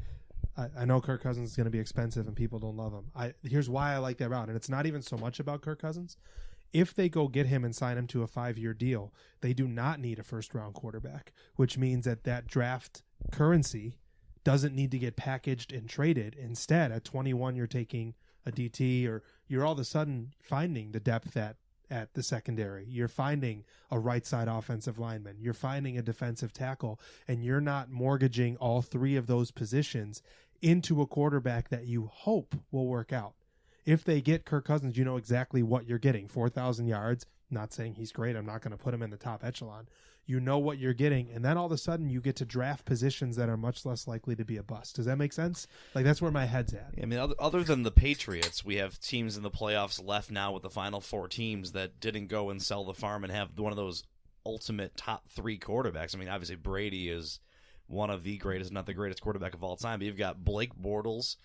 I know Kirk Cousins is going to be expensive and people don't love him. Here's why I like that route, and it's not even so much about Kirk Cousins. If they go get him and sign him to a 5-year deal, they do not need a first-round quarterback, which means that draft currency doesn't need to get packaged and traded. Instead, at 21, you're taking a DT, or you're all of a sudden finding the depth at the secondary. You're finding a right-side offensive lineman. You're finding a defensive tackle, and you're not mortgaging all 3 of those positions into a quarterback that you hope will work out. If they get Kirk Cousins, you know exactly what you're getting. 4,000 yards. Not saying he's great. I'm not going to put him in the top echelon. You know what you're getting, and then all of a sudden you get to draft positions that are much less likely to be a bust. Does that make sense? Like, that's where my head's at. I mean, other than the Patriots, we have teams in the playoffs left now with the final 4 teams that didn't go and sell the farm and have one of those ultimate top 3 quarterbacks. I mean, obviously Brady is one of the greatest, not the greatest quarterback of all time, but you've got Blake Bortles,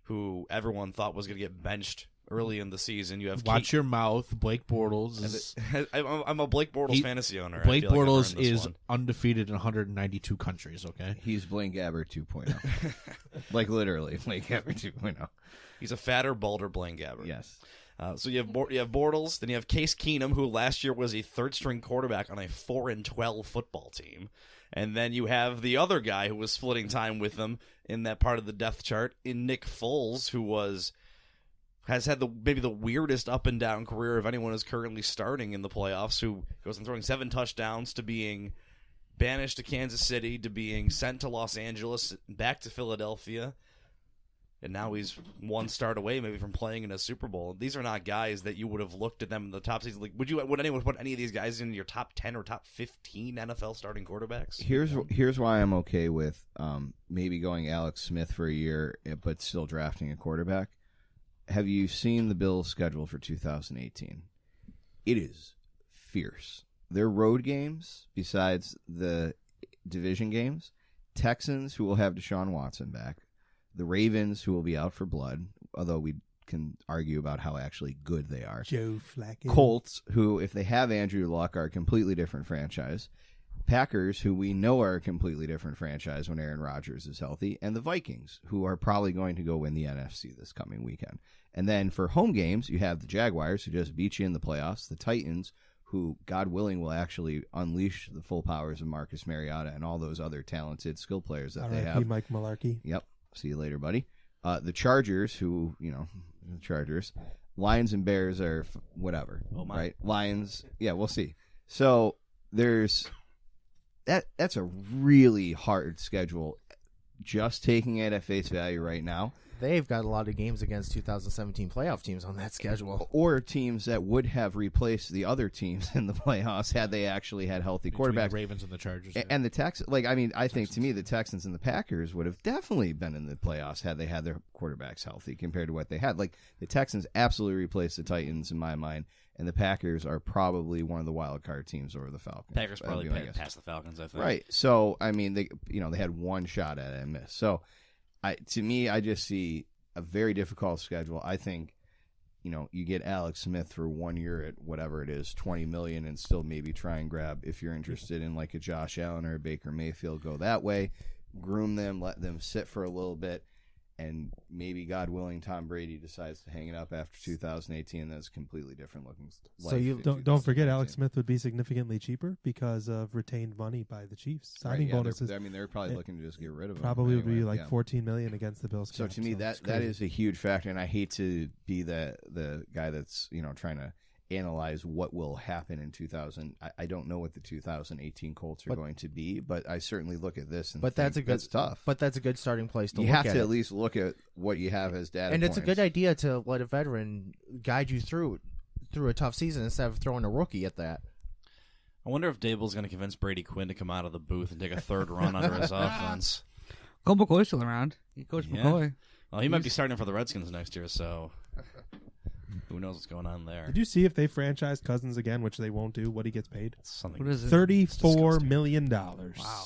who everyone thought was going to get benched early in the season. You have Watch your mouth. Blake Bortles is... I'm a Blake Bortles fantasy owner. Blake Bortles is undefeated in 192 countries, okay? He's Blaine Gabbert 2.0. Like, literally, Blaine Gabbert 2.0. He's a fatter, balder Blaine Gabbert. Yes. So you have Bortles, then you have Case Keenum, who last year was a third-string quarterback on a 4-12 football team. And then you have the other guy who was splitting time with them in that part of the depth chart, in Nick Foles, who has had maybe the weirdest up and down career of anyone who's currently starting in the playoffs, who goes from throwing 7 touchdowns to being banished to Kansas City to being sent to Los Angeles, back to Philadelphia. And now he's 1 start away maybe from playing in a Super Bowl. These are not guys that you would have looked at them in the top season. Like, would anyone put any of these guys in your top 10 or top 15 NFL starting quarterbacks? Here's why I'm okay with maybe going Alex Smith for a year, but still drafting a quarterback. Have you seen the Bills' schedule for 2018? It is fierce. Their road games, besides the division games, Texans, who will have Deshaun Watson back, the Ravens, who will be out for blood, although we can argue about how actually good they are. Joe Flacco. Colts, who, if they have Andrew Luck, are a completely different franchise. Packers, who we know are a completely different franchise when Aaron Rodgers is healthy. And the Vikings, who are probably going to go win the NFC this coming weekend. And then for home games, you have the Jaguars, who just beat you in the playoffs. The Titans, who, God willing, will actually unleash the full powers of Marcus Mariota and all those other talented skill players that they have. Mike Mularkey. Yep. See you later, buddy. The Chargers, who, the Chargers. Lions and Bears are whatever, right? Lions, yeah, we'll see. So there's that's a really hard schedule. Just taking it at face value right now. They've got a lot of games against 2017 playoff teams on that schedule. Or teams that would have replaced the other teams in the playoffs had they actually had healthy quarterbacks. The Ravens and the Chargers. And the Texans. I think to me the Texans and the Packers would have definitely been in the playoffs had they had their quarterbacks healthy compared to what they had. Like, the Texans absolutely replaced the Titans in my mind, and the Packers are probably one of the wild card teams over the Falcons. Packers probably passed the Falcons, I think. Right. So, they had one shot at it and missed. So, to me, I just see a very difficult schedule. I think, you get Alex Smith for 1 year at whatever it is, $20 million, and still maybe try and grab, if you're interested in like a Josh Allen or a Baker Mayfield, go that way, groom them, let them sit for a little bit, and maybe, God willing, Tom Brady decides to hang it up after 2018, and that's completely different looking. So you don't forget, Alex Smith would be significantly cheaper because of retained money by the Chiefs. Signing bonuses. They're probably looking to just get rid of him. Probably would be like $14 million against the Bills. So to me, that is a huge factor, and I hate to be the guy that's trying to analyze what will happen in 2000. I don't know what the 2018 Colts are going to be, but I certainly look at this and that's tough. But that's a good starting place to you look have at to it. at least look at what you have as data And points. it's a good idea to let a veteran guide you through a tough season instead of throwing a rookie at that. I wonder if Daboll's going to convince Brady Quinn to come out of the booth and take a third run under his offense. Cole McCoy's still around. He coached McCoy. Well, he might be starting for the Redskins next year, so who knows what's going on there. Did you see if they franchise Cousins again, which they won't do, what he gets paid? Something What is it? $34 million. Wow.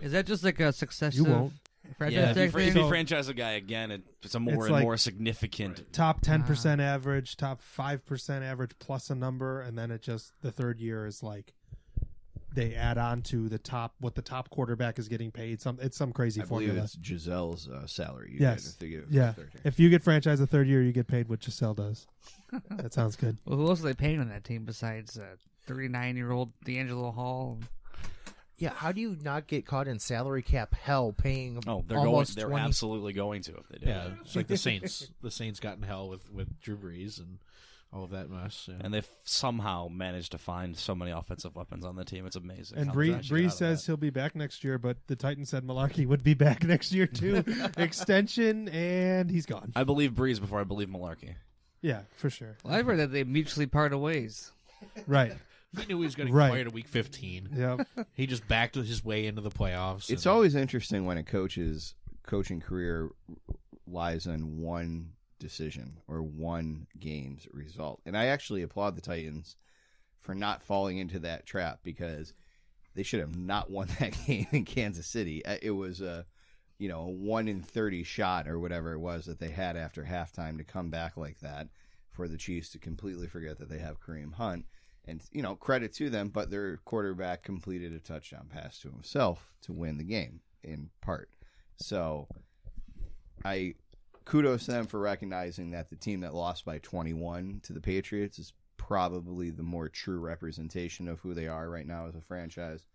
Is that just like a successive You won't. franchise Yeah, tag if thing? you franchise a guy again, it's a more It's and like more significant. Top 10% average, top 5% average plus a number, and then it just, the third year is like, they add on to the top, what the top quarterback is getting paid. It's some crazy I believe formula. it's Giselle's salary. You Yes. get if they get it for Yeah. the third year. If you get franchised the third year, you get paid what Giselle does. That sounds good. Well, who else are they paying on that team besides 39-year-old D'Angelo Hall? Yeah, how do you not get caught in salary cap hell paying Oh, they're almost They're 20? absolutely going to if they do. Yeah, it's like the Saints. The Saints got in hell with Drew Brees and all of that mess. Yeah. And they've somehow managed to find so many offensive weapons on the team. It's amazing. And how they actually got Breeze out of says that. he'll be back next year, but the Titans said Malarkey would be back next year too. Extension, and he's gone. I believe Breeze before I believe Malarkey. Yeah, for sure. Well, I've heard that they mutually parted ways. Right. He knew he was going to Right. get fired at week 15. Yeah. He just backed his way into the playoffs. It's and- always interesting when a coach's coaching career lies on one decision or one game's result. And I actually applaud the Titans for not falling into that trap because they should have not won that game in Kansas City. It was a 1 in 30 shot or whatever it was that they had after halftime to come back like that for the Chiefs to completely forget that they have Kareem Hunt. And, credit to them, but their quarterback completed a touchdown pass to himself to win the game in part. So kudos to them for recognizing that the team that lost by 21 to the Patriots is probably the more true representation of who they are right now as a franchise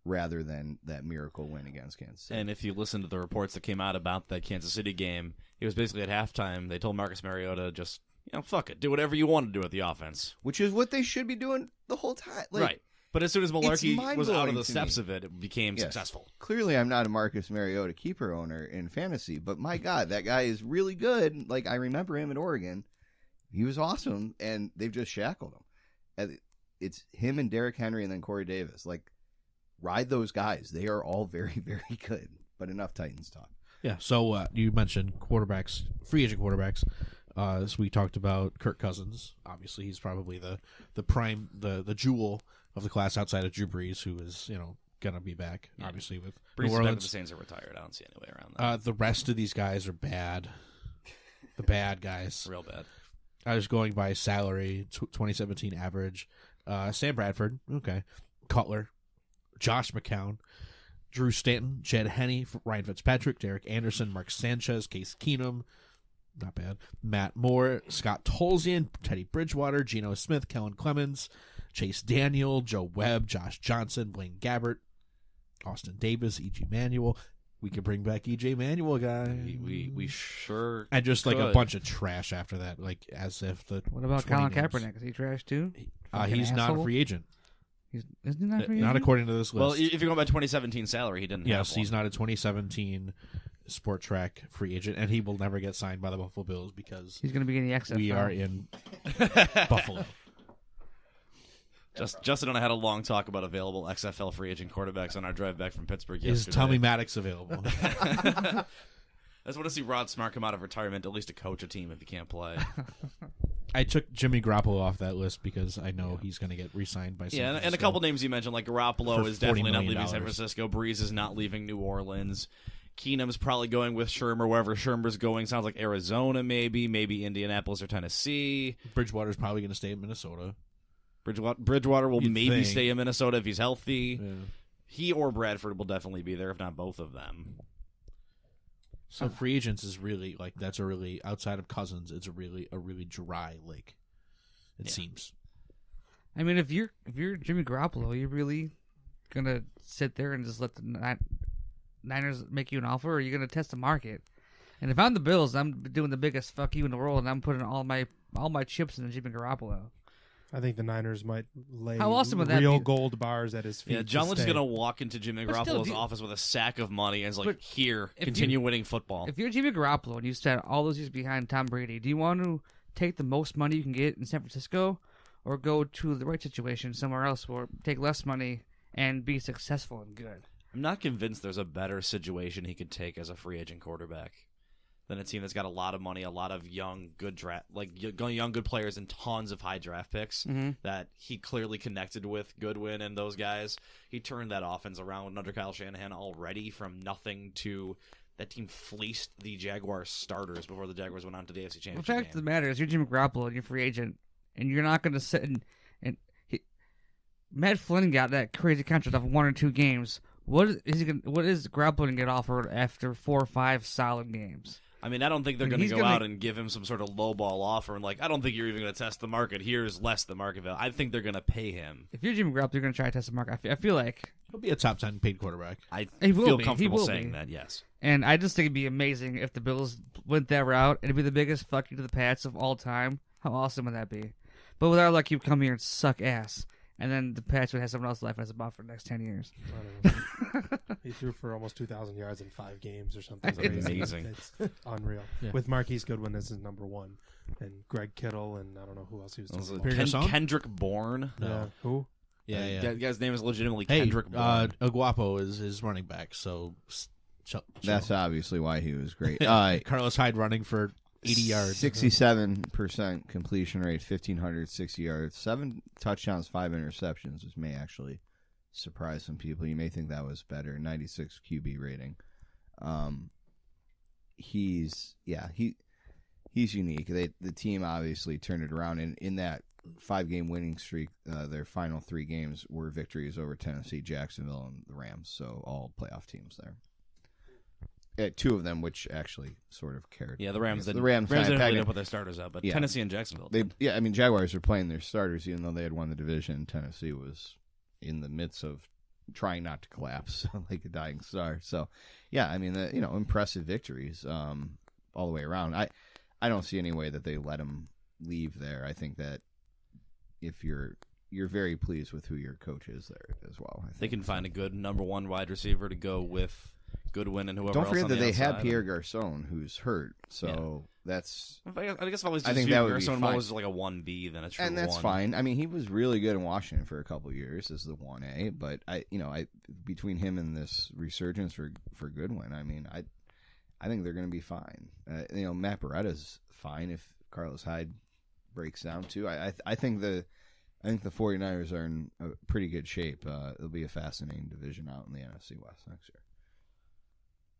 rather than that miracle win against Kansas City. And if you listen to the reports that came out about that Kansas City game, it was basically at halftime. They told Marcus Mariota just, fuck it, do whatever you want to do with the offense. Which is what they should be doing the whole time. Right. But as soon as Malarkey was out of mind-blowing the to steps me. of it became Yes. successful. Clearly, I'm not a Marcus Mariota keeper owner in fantasy, but my God, that guy is really good. Like, I remember him in Oregon. He was awesome, and they've just shackled him. And it's him and Derrick Henry and then Corey Davis. Like, ride those guys. They are all very, very good. But enough Titans talk. Yeah, so you mentioned quarterbacks, free agent quarterbacks. So we talked about Kirk Cousins. Obviously, he's probably the prime, the jewel of the class outside of Drew Brees, who is gonna be back. Yeah. Obviously, with Breeze New is back, Orleans. the Saints are retired. I don't see any way around that. The rest of these guys are bad. The bad guys. Real bad. I was going by salary, 2017 average. Sam Bradford, okay. Cutler, Josh McCown, Drew Stanton, Chad Henne, Ryan Fitzpatrick, Derek Anderson, Mark Sanchez, Case Keenum, not bad. Matt Moore, Scott Tolzien, Teddy Bridgewater, Geno Smith, Kellen Clemens, Chase Daniel, Joe Webb, Josh Johnson, Blaine Gabbert, Austin Davis, E.G. Manuel. We could bring back E.J. Manuel, guy. We sure And just like a could. bunch of trash after that, like as if the. What about 20 Colin games. Kaepernick? Is he trash too? He's not a free agent. Isn't he not a free Not agent? according to this list. Well, if you're going by 2017 salary, he didn't yes, have one. he's not a 2017 Sport Track free agent, and he will never get signed by the Buffalo Bills because He's going to be in the XFL. we are in Buffalo. Justin and I had a long talk about available XFL free agent quarterbacks on our drive back from Pittsburgh Is yesterday. Tommy Maddox available? I just want to see Rod Smart come out of retirement, at least to coach a team if he can't play. I took Jimmy Garoppolo off that list because I know he's going to get re-signed by San Yeah, and a Francisco. couple names you mentioned, like Garoppolo For is definitely $40 not million. leaving San Francisco. Breeze is not leaving New Orleans. Keenum's probably going with Shermer wherever Shermer's going. Sounds like Arizona, maybe Indianapolis or Tennessee. Bridgewater's probably going to stay in Minnesota. Bridgewater will You'd maybe think. stay in Minnesota if he's healthy. Yeah. He or Bradford will definitely be there, if not both of them. So free agents is really like that's a really outside of Cousins. It's a really dry lake. It seems. I mean, if you're Jimmy Garoppolo, you're really gonna sit there and just let the Niners make you an offer, or are you gonna test the market? And if I'm the Bills, I'm doing the biggest fuck you in the world, and I'm putting all my chips in Jimmy Garoppolo. I think the Niners might lay How awesome would that real be? gold bars at his feet. Yeah, John to Lynch is stay. going to walk into Jimmy But still, Garoppolo's office with a sack of money and is like, But here, if continue winning football. If you're Jimmy Garoppolo and you spent all those years behind Tom Brady, do you want to take the most money you can get in San Francisco, or go to the right situation somewhere else, or take less money and be successful and good? I'm not convinced there's a better situation he could take as a free agent quarterback than a team that's got a lot of money, a lot of young, good young, good players, and tons of high draft picks that he clearly connected with Goodwin and those guys. He turned that offense around under Kyle Shanahan already from nothing to that team fleeced the Jaguars starters before the Jaguars went on to the AFC Championship The fact of game. the matter is, you're Jimmy Garoppolo and you're a free agent, and you're not going to sit Matt Flynn got that crazy contract off of 1 or 2 games. What is Garoppolo going to get offered after 4 or 5 solid games? I mean, I don't think they're going to He's go gonna- out and give him some sort of lowball offer and like, I don't think you're even going to test the market. Here's less the market value. I think they're going to pay him. If you're Jimmy Garoppolo, you're going to try to test the market. I feel like, He'll be a top 10 paid quarterback. I He will feel be. He comfortable will saying be. that, yes. and I just think it'd be amazing if the Bills went that route. It'd be the biggest fuck you to the Pats of all time. How awesome would that be? But with our luck, he'd come here and suck ass, and then the Pats would have someone else left as a bot for the next 10 years. I don't know. He threw for almost 2,000 yards in 5 games or something. That's crazy. amazing. It's unreal. Yeah. With Marquise Goodwin as his number 1, and Greg Kittle, and I don't know who else he was. Also, doing. Pearson? Kendrick Bourne. No. Yeah, who? Yeah. That guy's name is legitimately Hey, Kendrick Bourne. Aguapo is his running back, so That's obviously why he was great. Carlos Hyde running for 80 yards. 67% completion rate, 1,560 yards, 7 touchdowns, 5 interceptions, which may actually surprise some people. You may think that was better. 96 QB rating. He's unique. The team obviously turned it around, and in that 5-game winning streak, their final 3 games were victories over Tennessee, Jacksonville, and the Rams. So all playoff teams there. 2 of them, which actually sort of cared. Yeah, the Rams didn't. The Rams didn't kinda- put their starters out, but Yeah. Tennessee and Jacksonville. I mean, Jaguars were playing their starters, even though they had won the division. Tennessee was in the midst of trying not to collapse like a dying star. So, yeah, I mean, impressive victories all the way around. I don't see any way that they let him leave there. I think that if you're very pleased with who your coach is there as well. I think. They can find a good number 1 wide receiver to go with Goodwin and whoever Don't else forget on that the they had outside. Pierre Garçon, who's hurt. So that's I guess if I was I just think viewing that would be Garrison fine. was like a 1B, then a true and that's 1. fine. I mean, he was really good in Washington for a couple of years as the 1A, but I between him and this resurgence for Goodwin, I mean, I think they're going to be fine. Matt Beretta's fine if Carlos Hyde breaks down too. I think the 49ers are in a pretty good shape. It'll be a fascinating division out in the NFC West next year.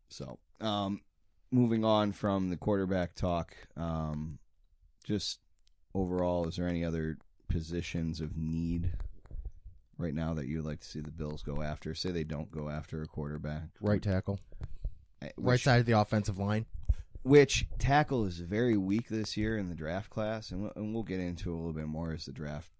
So, moving on from the quarterback talk, just overall, is there any other positions of need right now that you would like to see the Bills go after? Say they don't go after a quarterback. Right tackle. Which, Right side of the offensive line. Which tackle is very weak this year in the draft class, and we'll get into it a little bit more as the draft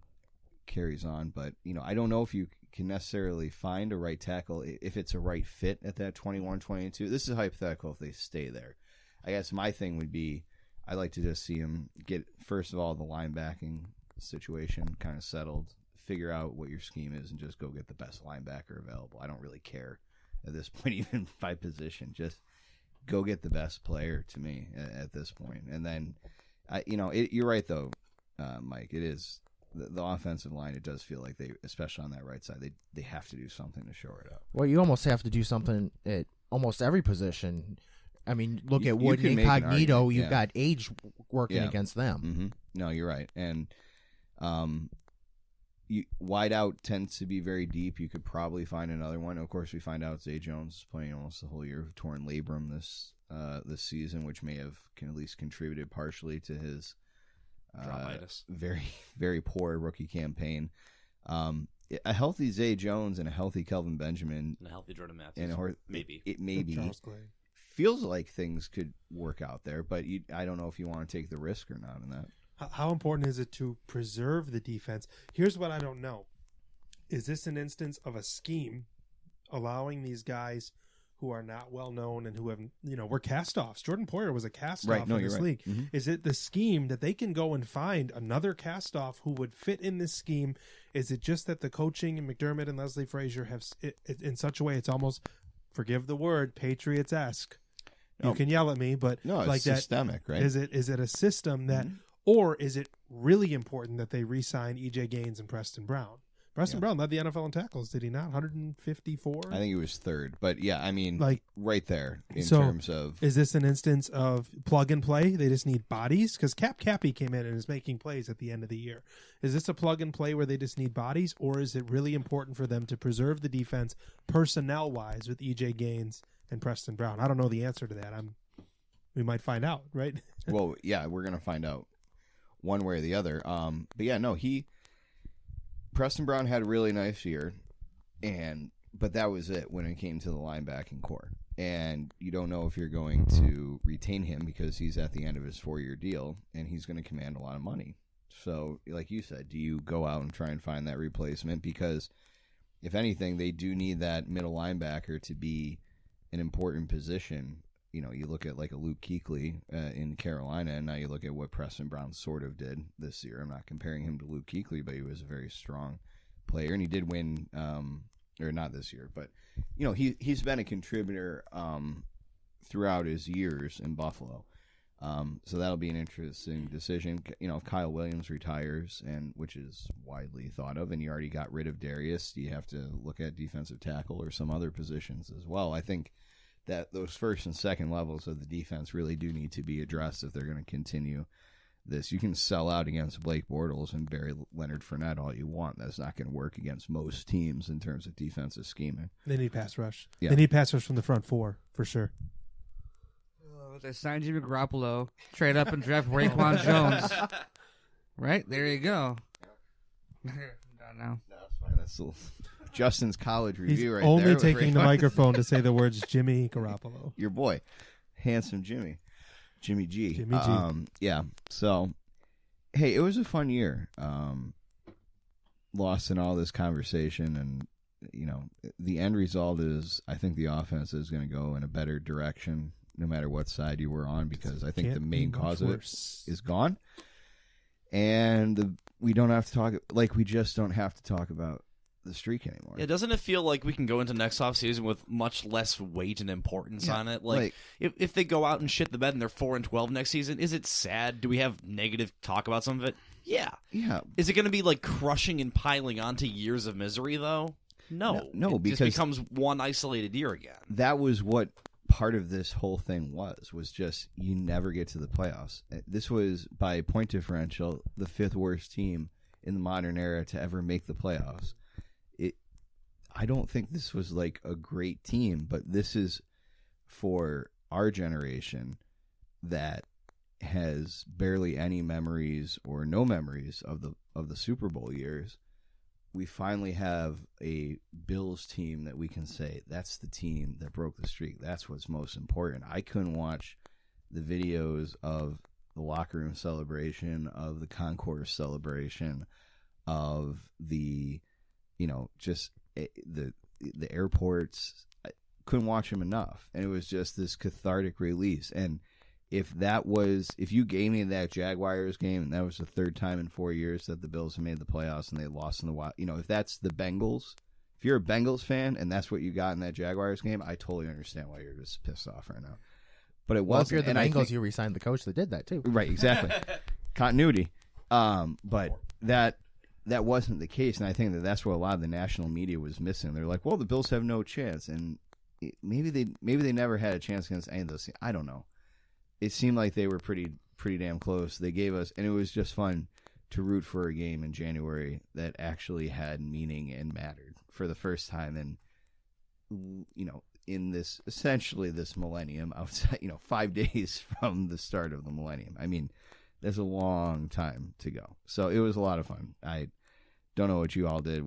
carries on. But, I don't know if you can necessarily find a right tackle if it's a right fit at that 21, 22. This is hypothetical if they stay there. I guess my thing would be I'd like to just see him get, first of all, the linebacking situation kind of settled, figure out what your scheme is, and just go get the best linebacker available. I don't really care at this point, even by position. Just go get the best player to me at this point. And then, you're right, though, Mike. It is the offensive line. It does feel like they, especially on that right side, they have to do something to shore it up. Well, you almost have to do something at almost every position. I mean, look You at Wood can and make an Incognito. argument, You've yeah. got age working Yeah. against them. Mm-hmm. No, you're right. And wide out tends to be very deep. You could probably find another one. Of course, we find out Zay Jones is playing almost the whole year with torn labrum this season, which may have at least contributed partially to his Droppitis. very, very poor rookie campaign. A healthy Zay Jones and a healthy Kelvin Benjamin And a healthy Jordan Matthews. and Maybe. it maybe Charles Clay. feels like things could work out there, but I don't know if you want to take the risk or not in that. How important is it to preserve the defense? Here's what I don't know. Is this an instance of a scheme allowing these guys who are not well known and who have, were cast-offs. Jordan Poyer was a cast-off Right, no, in you're this right. league. Mhm. Is it the scheme that they can go and find another cast-off who would fit in this scheme? Is it just that the coaching and McDermott and Leslie Frazier have it in such a way it's almost, forgive the word, Patriots-esque? You No. can yell at me, but No, it's like that, systemic, right? is it a system that, Mhm. or is it really important that they re-sign E.J. Gaines and Preston Brown? Preston Brown led the NFL in tackles, did he not? 154? I think he was third, but yeah, I mean, Like, right there in so terms of is this an instance of plug and play? They just need bodies? Because Cappy came in and is making plays at the end of the year. Is this a plug and play where they just need bodies, or is it really important for them to preserve the defense personnel-wise with E.J. Gaines and Preston Brown? I don't know the answer to that. We might find out, right? well, yeah, we're gonna find out one way or the other. But yeah, no, Preston Brown had a really nice year, but that was it when it came to the linebacking core. And you don't know if you're going to retain him because he's at the end of his 4-year deal and he's going to command a lot of money. So, like you said, do you go out and try and find that replacement? Because if anything, they do need that middle linebacker to be an important position. You look at like a Luke Kuechly in Carolina, and now you look at what Preston Brown sort of did this year. I'm not comparing him to Luke Kuechly, but he was a very strong player, and he did win, or not this year, but he's been a contributor throughout his years in Buffalo. So that'll be an interesting decision. If Kyle Williams retires, and which is widely thought of, and you already got rid of Darius, you have to look at defensive tackle or some other positions as well. I think that those first and second levels of the defense really do need to be addressed if they're going to continue this. You can sell out against Blake Bortles and Barry Leonard Fournette all you want. That's not going to work against most teams in terms of defensive scheming. They need pass rush. Yeah. They need pass rush from the front four, for sure. They signed Jimmy Garoppolo, trade up and draft Raekwon Jones. Right? There you go. I'm done now. No, that's fine. That's Justin's college He's review right only there. with taking the Raekwon. microphone to say the words Jimmy Garoppolo. Your boy, handsome Jimmy G. Jimmy G. Yeah. So, hey, it was a fun year. Lost in all this conversation, and the end result is I think the offense is going to go in a better direction, no matter what side you were on, because I think the main cause of it is gone, and we don't have to talk we just don't have to talk about the streak anymore. Yeah, doesn't it feel like we can go into next offseason with much less weight and importance on it? Like if they go out and shit the bed and they're 4-12 next season, is it sad? Do we have negative talk about some of it? Yeah. Yeah. Is it going to be like crushing and piling onto years of misery, though? No, No, it because just becomes one isolated year again. That was what part of this whole thing was just you never get to the playoffs. This was, by point differential, the 5th worst team in the modern era to ever make the playoffs. I don't think this was like a great team, but this is for our generation that has barely any memories or no memories of the Super Bowl years. We finally have a Bills team that we can say that's the team that broke the streak. That's what's most important. I couldn't watch the videos of the locker room celebration, of the concourse celebration, of the just the airports. I couldn't watch them enough, and it was just this cathartic release. And if you gave me that Jaguars game, and that was the 3rd time in 4 years that the Bills have made the playoffs and they lost in the wild, if that's the Bengals, if you're a Bengals fan and that's what you got in that Jaguars game, I totally understand why you're just pissed off right now. But it wasn't. If you're the and Bengals, you re-signed the coach that did that too. Right, exactly. Continuity. But that wasn't the case, and I think that's what a lot of the national media was missing. They're like, well, the Bills have no chance, and maybe they never had a chance against any of those teams. I don't know. It seemed like they were pretty damn close. They gave us, and it was just fun to root for a game in January that actually had meaning and mattered for the first time in this essentially this millennium outside 5 days from the start of the millennium. I mean, there's a long time to go. So it was a lot of fun. I don't know what you all did.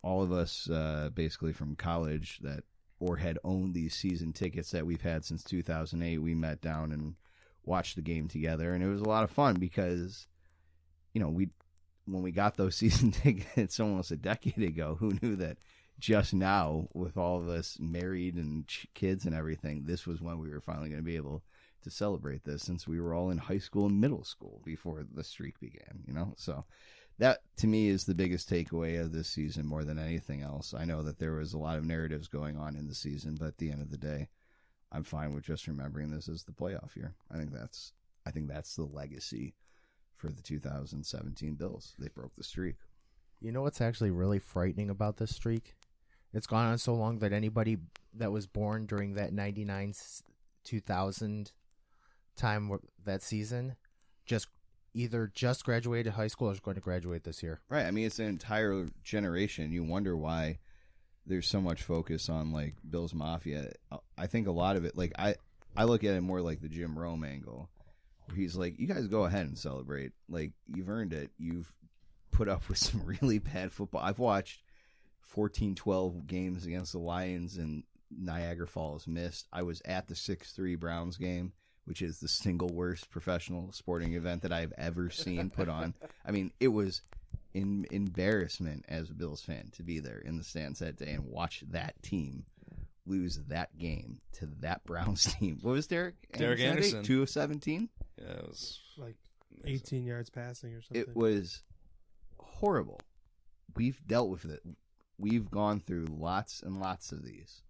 All of us basically from college that or had owned these season tickets that we've had since 2008, we met down and watched the game together, and it was a lot of fun because when we got those season tickets almost a decade ago, who knew that just now, with all of us married and kids and everything, this was when we were finally going to be able to celebrate this, since we were all in high school and middle school before the streak began, So that, to me, is the biggest takeaway of this season more than anything else. I know that there was a lot of narratives going on in the season, but at the end of the day, I'm fine with just remembering this as the playoff year. I think that's the legacy for the 2017 Bills. They broke the streak. You know what's actually really frightening about this streak? It's gone on so long that anybody that was born during that 99-2000 time, that season, either just graduated high school or is going to graduate this year. Right. I mean, it's an entire generation. You wonder why there's so much focus on, like, Bills Mafia. I think a lot of it, like, I look at it more like the Jim Rome angle, where he's like, you guys go ahead and celebrate. Like, you've earned it. You've put up with some really bad football. I've watched 14-12 games against the Lions and Niagara Falls missed. I was at the 6-3 Browns game, which is the single worst professional sporting event that I've ever seen put on. I mean, it was an embarrassment as a Bills fan to be there in the stands that day and watch that team lose that game to that Browns team. What was Derek Anderson? 2 of 17? Yeah, it was like 18 yards passing or something. It was horrible. We've dealt with it. We've gone through lots and lots of these.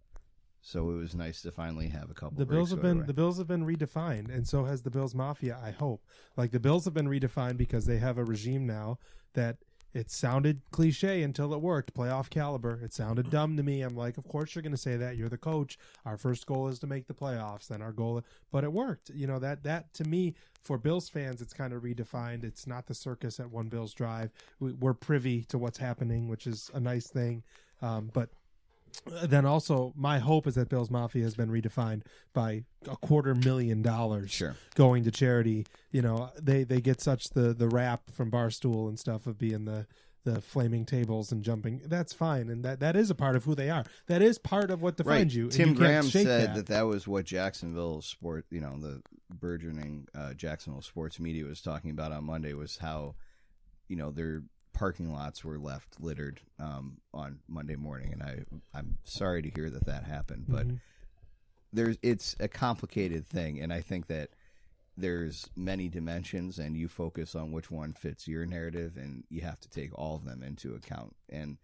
So it was nice to finally have a couple. The Bills have been redefined, and so has the Bills Mafia. I hope. Like, the Bills have been redefined because they have a regime now that it sounded cliche until it worked. Playoff caliber. It sounded dumb to me. I'm like, of course you're going to say that. You're the coach. Our first goal is to make the playoffs. Then our goal, but it worked. That to me, for Bills fans, it's kind of redefined. It's not the circus at One Bills Drive. We're privy to what's happening, which is a nice thing. But then also, my hope is that Bills Mafia has been redefined by $250,000 going to charity. They get such the rap from Barstool and stuff of being the flaming tables and jumping. That's fine, and that is a part of who they are. That is part of what defines you. Tim you Graham said that was what Jacksonville the burgeoning Jacksonville sports media was talking about on Monday, was how their parking lots were left littered on Monday morning, and I'm sorry to hear that happened, but it's a complicated thing, and I think that there's many dimensions, and you focus on which one fits your narrative, and you have to take all of them into account. And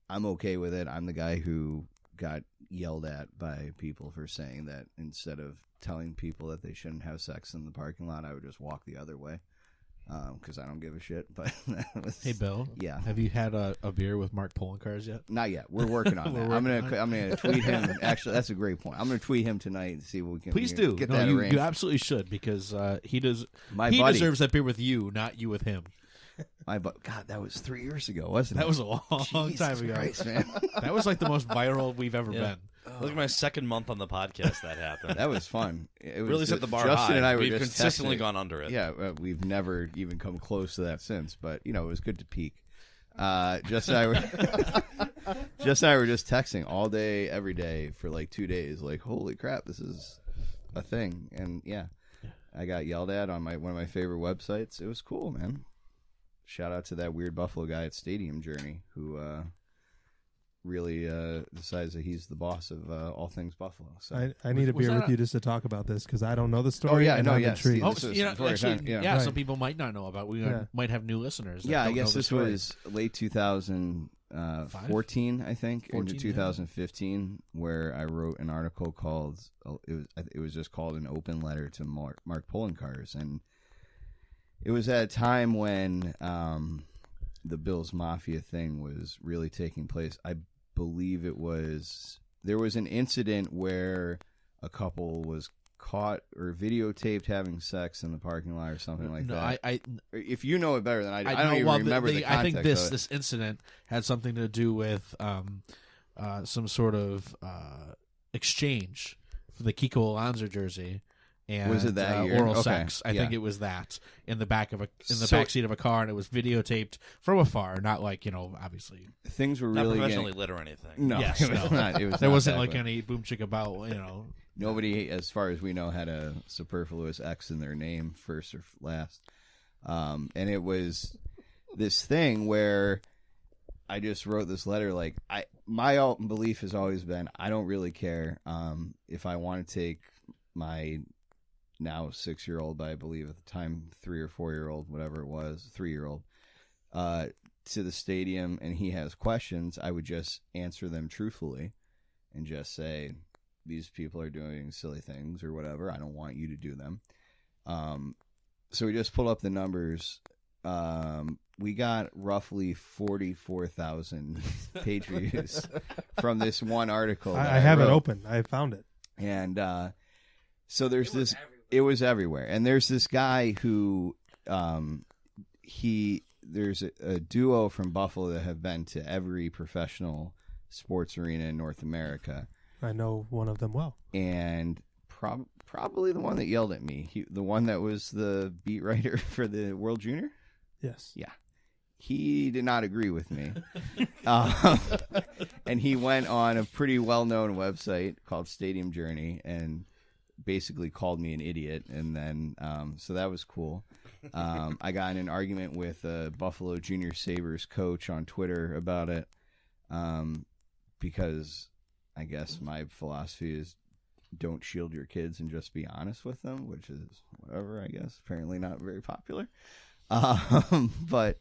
I'm okay with it. I'm the guy who got yelled at by people for saying that instead of telling people that they shouldn't have sex in the parking lot, I would just walk the other way. Because I don't give a shit. But hey, Bill. Yeah. Have you had a beer with Mark Poloncarz yet? Not yet. We're working on that. I'm gonna tweet him. Actually, that's a great point. I'm gonna tweet him tonight and see what we can. Please do. Get that arranged. You absolutely should, because he does. He deserves that beer with you, not you with him. God, that was 3 years ago, wasn't it? That was a long time ago. Christ, man. That was like the most viral we've ever been. Look at my second month on the podcast that happened. That was fun. It was really set the bar Justin high. And I were We've just consistently testing. gone under it. Yeah, we've never even come close to that since. But it was good to peak. Justin and I were just texting all day, every day for like 2 days. Like, holy crap, this is a thing. And yeah, I got yelled at on one of my favorite websites. It was cool, man. Shout out to that weird Buffalo guy at Stadium Journey who really decides that he's the boss of all things Buffalo. So I need a beer with you just to talk about this, because I don't know the story. Oh, yeah, and no, I'm yes. intrigued. Right. Some people might not know about. We might have new listeners. Yeah, I guess this was late 2014, I think, into 2015, where I wrote an article called it was just called An Open Letter to Mark Poloncarz, and it was at a time when the Bills Mafia thing was really taking place. I believe there was an incident where a couple was caught or videotaped having sex in the parking lot or something like that. If you know it better than I do, I don't even remember the context. I think this incident had something to do with some sort of exchange for the Kiko Alonso jersey. And was it that year? Oral sex? I think it was that in the back seat of a car, and it was videotaped from afar. Not like obviously things were not really professionally lit or anything. No, yes, it was not. It was there not wasn't that like way. any boom chick about. Nobody, as far as we know, had a superfluous X in their name, first or last. And it was this thing where I just wrote this letter. Like, my belief has always been, I don't really care if I want to take my now 6-year-old, but I believe at the time 3 or 4-year-old, whatever it was, 3-year-old, to the stadium, and he has questions. I would just answer them truthfully, and just say, these people are doing silly things or whatever. I don't want you to do them. So we just pulled up the numbers. We got roughly 44,000 page views from this one article. I have it open. I found it. And so there's this. It was everywhere. And there's this guy who there's a duo from Buffalo that have been to every professional sports arena in North America. I know one of them well. And probably the one that yelled at me. The one that was the beat writer for the World Junior? Yes. Yeah. He did not agree with me. And he went on a pretty well-known website called Stadium Journey and basically called me an idiot. And then, so that was cool. I got in an argument with a Buffalo Junior Sabres coach on Twitter about it because I guess my philosophy is don't shield your kids and just be honest with them, which is whatever, I guess. Apparently not very popular. But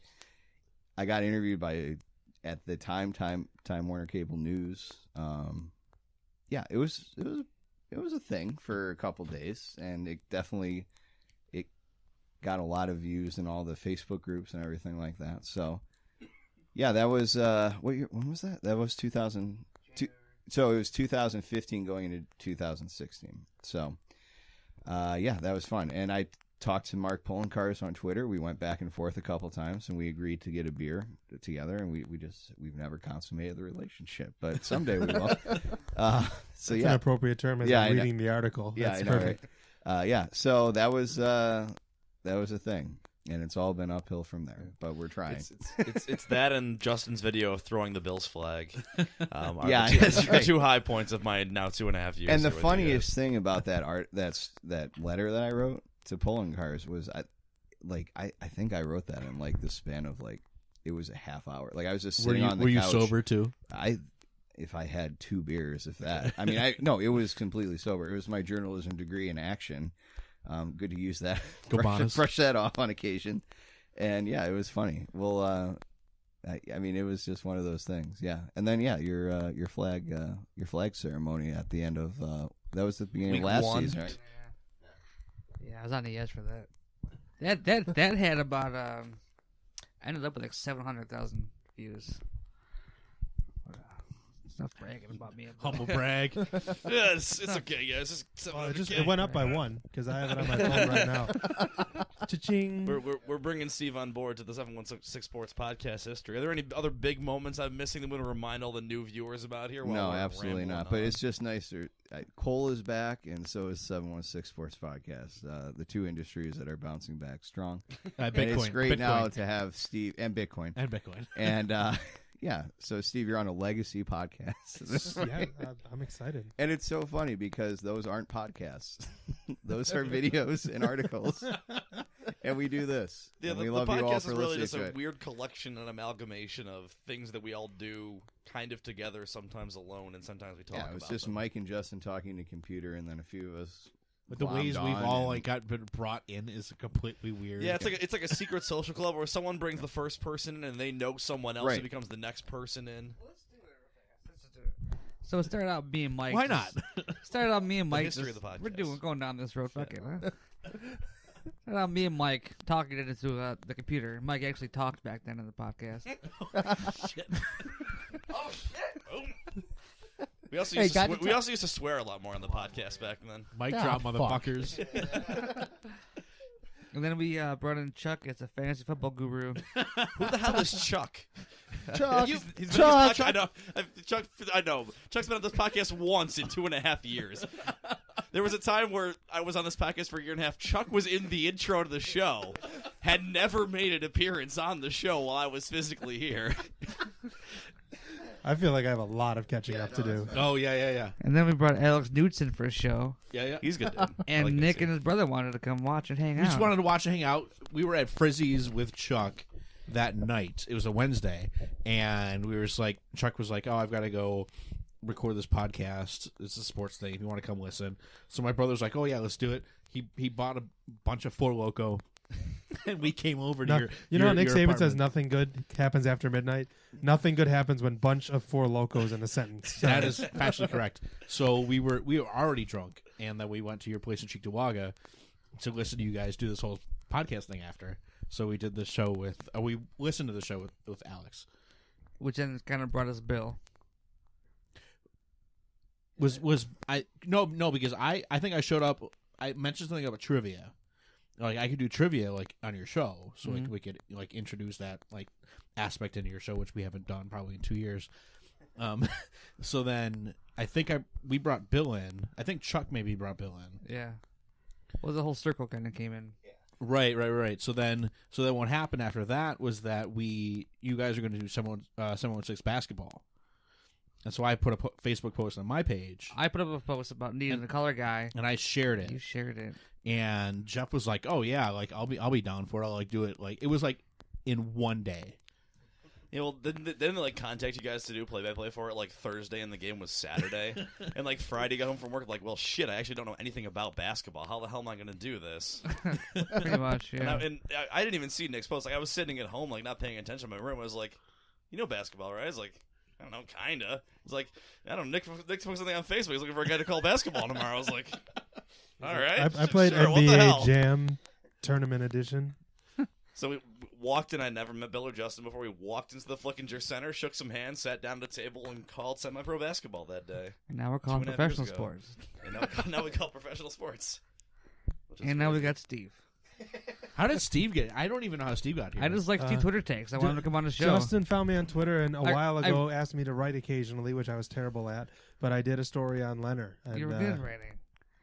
I got interviewed by, at the Time Warner Cable News. Yeah, it was a thing for a couple days, and it got a lot of views in all the Facebook groups and everything like that. So, yeah, that was what year? When was that? That was 2002. So it was 2015 going into 2016. So, yeah, that was fun. And I talked to Mark Polencars on Twitter. We went back and forth a couple times, and we agreed to get a beer together. And we've never consummated the relationship, but someday we will. So That's yeah, an appropriate term as I'm reading the article. Yeah, That's I know, perfect. right? Yeah. So that was a thing. And it's all been uphill from there, but we're trying. It's that and Justin's video of throwing the Bills flag. Yeah, that's right. 2 high points of my now 2.5 years. And the here with you funniest guys. thing about that that letter that I wrote to Polencars was I think I wrote that in like the span of like it was a half hour. Like I was just sitting on the couch. Were you sober too? If I had 2 beers, if that. I mean, no, it was completely sober. It was my journalism degree in action. Good to use that. Brush that off on occasion. And yeah, it was funny. Well, I mean, it was just one of those things. Yeah. And then yeah, your flag ceremony at the end of that was at the beginning Week of last 1. season, right? Yeah, I was on the edge for that. That had about I ended up with like 700,000 views. It's not bragging about me. Humble brag. Yeah, it's okay, guys. It went up by 1 because I have it on my phone right now. Cha-ching. We're bringing Steve on board to the 716 Sports podcast history. Are there any other big moments I'm missing that we want to remind all the new viewers about here? No, absolutely not. But it's just nicer. Cole is back, and so is 716 Sports Podcast. The 2 industries that are bouncing back strong. Bitcoin. And it's great Bitcoin. now to have Steve and Bitcoin. And yeah, so Steve, you're on a legacy podcast. Yeah, I'm excited. And it's so funny because those aren't podcasts; those are videos and articles. And we do this. Yeah, and the we love you all podcast for is really listening just to a it. weird collection and amalgamation of things that we all do, kind of together, sometimes alone, and sometimes we talk about. Yeah, it was just them. Mike and Justin talking to computer, and then a few of us. But the ways we've all like been brought in is completely weird. Yeah, it's like a secret social club where someone brings the first person in and they know someone else who becomes the next person in. So it started out me and Mike. Why not? Started out me and Mike. history of the podcast. We're going down this road. Fuck it. Huh? Started out me and Mike talking into the computer. Mike actually talked back then in the podcast. Shit. Oh shit! We also used to swear a lot more on the podcast back then. Mic drop, motherfuckers. And then we brought in Chuck as a fantasy football guru. Who the hell is Chuck? Chuck. He's been Chuck. I know. I know. Chuck's been on this podcast once in 2.5 years. There was a time where I was on this podcast for a year and a half. Chuck was in the intro to the show, had never made an appearance on the show while I was physically here. I feel like I have a lot of catching up to do. Oh yeah. And then we brought Alex Knudsen for a show. Yeah. He's good. Dude. And like Nick and his brother wanted to come watch and hang We out. just wanted to watch and hang out. We were at Frizzy's with Chuck, that night. It was a Wednesday, and we were just like, Chuck was like, "Oh, I've got to go record this podcast. It's a sports thing. If you want to come listen." So my brother's like, "Oh yeah, let's do it." He bought a bunch of Four Loko, and we came over to your Nick your Saban says apartment. nothing good happens after midnight. Nothing good happens when bunch of Four Locos in a sentence. That is factually correct. So we were already drunk, and then we went to your place in Cheektowaga to listen to you guys do this whole podcast thing after. So we did the show with we listened to the show with Alex. Which then kind of brought us Bill. Was I no because I think I showed up. I mentioned something about trivia. Like I could do trivia like on your show, so like we could like introduce that like aspect into your show, which we haven't done probably in 2 years. So then I think we brought Bill in. I think Chuck maybe brought Bill in. Yeah. Well, the whole circle kind of came in. Right. So then what happened after that was that you guys are going to do 716 basketball. And so I put a Facebook post on my page. I put up a post about needing the color guy. And I shared it. You shared it. And Jeff was like, "Oh yeah, like I'll be down for it. I'll like do it." Like it was like in one day. Yeah, well, didn't they like contact you guys to do play-by-play for it like Thursday, and the game was Saturday, and like Friday got home from work like, well, shit, I actually don't know anything about basketball. How the hell am I going to do this? Pretty much, yeah. And I didn't even see Nick's post. Like I was sitting at home, like not paying attention in my room. I was like, you know basketball, right? I was like, I don't know, kinda. It's like, I don't know. Nick posted something on Facebook. He's looking for a guy to call basketball tomorrow. I was like, all right. I played sure, what the NBA hell? Jam Tournament Edition. So we walked in. I never met Bill or Justin before. We walked into the Flickinger Center, shook some hands, sat down at a table, and called semi-pro basketball that day. And now we're calling 2.5 professional years ago. sports. And now we call professional sports. Which is And now we crazy. got Steve. How did Steve get? I don't even know how Steve got here. I just like Steve Twitter takes. I want him to come on the show. Justin found me on Twitter and a I- while ago asked me to write occasionally, which I was terrible at. But I did a story on Leonard. And, You were good at writing.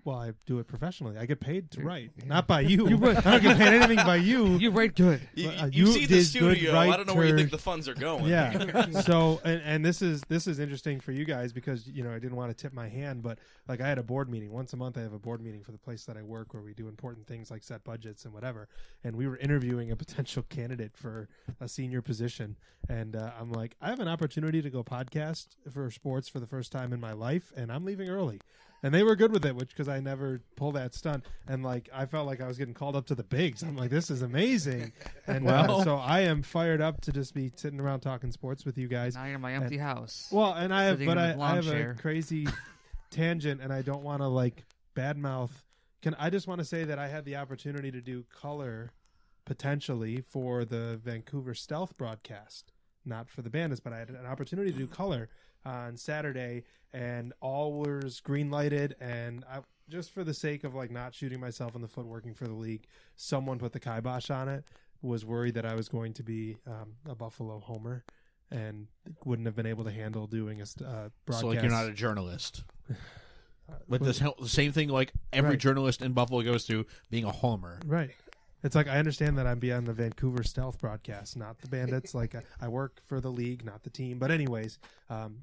Well, I do it professionally. I get paid to write, yeah. not by you. I don't get paid anything by you. You write good. You, Well, you you see the did studio. good I don't know where you think writer. the funds are going. Yeah. So, and this is interesting for you guys because I didn't want to tip my hand, but like I had a board meeting once a month. I have a board meeting for the place that I work where we do important things like set budgets and whatever. And we were interviewing a potential candidate for a senior position, and I'm like, I have an opportunity to go podcast for sports for the first time in my life, and I'm leaving early. And they were good with it, which because I never pull that stunt, and like I felt like I was getting called up to the bigs. I'm like, this is amazing, and so I am fired up to just be sitting around talking sports with you guys. Now you're in my empty house. Well, and I have, Sitting but in I a lawn have chair. a crazy tangent, and I don't want to like badmouth. I just want to say that I had the opportunity to do color potentially for the Vancouver Stealth broadcast, not for the Bandits, but I had an opportunity to do color on Saturday, and all was green lighted, and I just for the sake of like not shooting myself in the foot working for the league, someone put the kibosh on it, was worried that I was going to be a Buffalo homer and wouldn't have been able to handle doing a broadcast. So like you're not a journalist. But well, the same thing like every Right. journalist in Buffalo goes through being a homer. Right. It's like I understand that I'm beyond the Vancouver Stealth broadcast, not the Bandits. Like I work for the league, not the team. But anyways,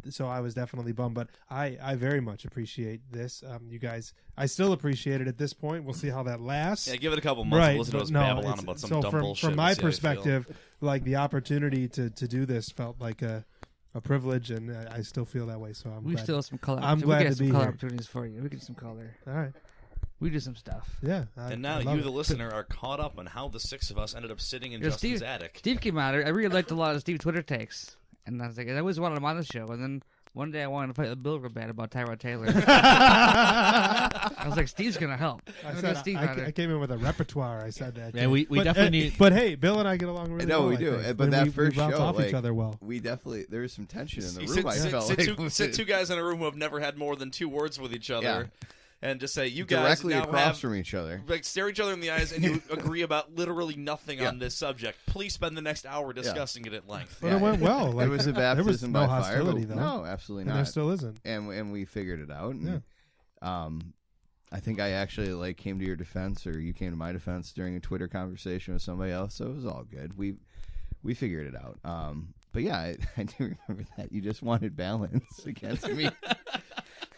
so I was definitely bummed. But I very much appreciate this. You guys, I still appreciate it at this point. We'll see how that lasts. Yeah, give it a couple months. Right. We'll listen to but us no, babble on it's- about some so dumb from, bullshit. from my We'll see how you feel. perspective, like the opportunity to do this felt like a privilege, and I still feel that way. So I'm We glad. still have some color. I'm glad we get to some be color here. opportunities for you. We get some color. All right. We do some stuff. Yeah. And now I love you, the it. listener, are caught up on how the six of us ended up sitting in Yeah, Justin's Steve- attic. Steve came out. I really liked a lot of Steve Twitter takes, and I was like, I always wanted him on the show. And then one day I wanted to fight with Bill real bad about Tyrod Taylor. I was like, Steve's gonna help. I, I'm said, gonna get Steve out I came in with a repertoire. I said that. Yeah, we But, definitely need. But hey, Bill and I get along really No, well. we I do. think. But And that we first bounce show, off like, each other well. We definitely there was some tension in the You room. I sit, felt sit like two guys in a room who have never had more than 2 words with each other, Yeah. and just say, "You guys directly now across have from each other. like stare each other in the eyes, and you agree about literally nothing Yeah. on this subject. Please spend the next hour discussing it at length." But it went well. Like, it was a there was baptism no by fire. hostility, But though. no, absolutely And there not. still isn't. And we figured it out. And, I think I actually like came to your defense, or you came to my defense during a Twitter conversation with somebody else. So it was all good. We figured it out. But yeah, I do remember that you just wanted balance against me.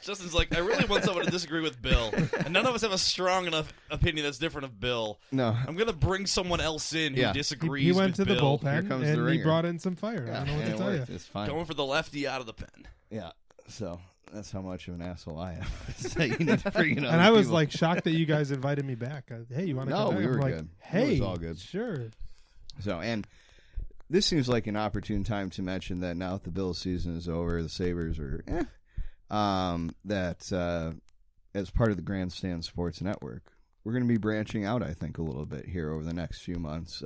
Justin's like, I really want someone to disagree with Bill, and none of us have a strong enough opinion that's different of Bill. No. I'm gonna bring someone else in who disagrees. He went with to the Bill. bullpen comes and the he ringer. brought in some fire. I Yeah, don't know what and to it tell you. worked. It's fine. Going for the lefty out of the pen. Yeah. So that's how much of an asshole I am. So you need to bring in other And I was people. like shocked that you guys invited me back. Hey, you want to No, come back? we were I'm like, good. Hey, It was all good. Sure. So, and this seems like an opportune time to mention that now that the Bills season is over, the Sabres are that as part of the Grandstand Sports Network, we're going to be branching out, I think, a little bit here over the next few months.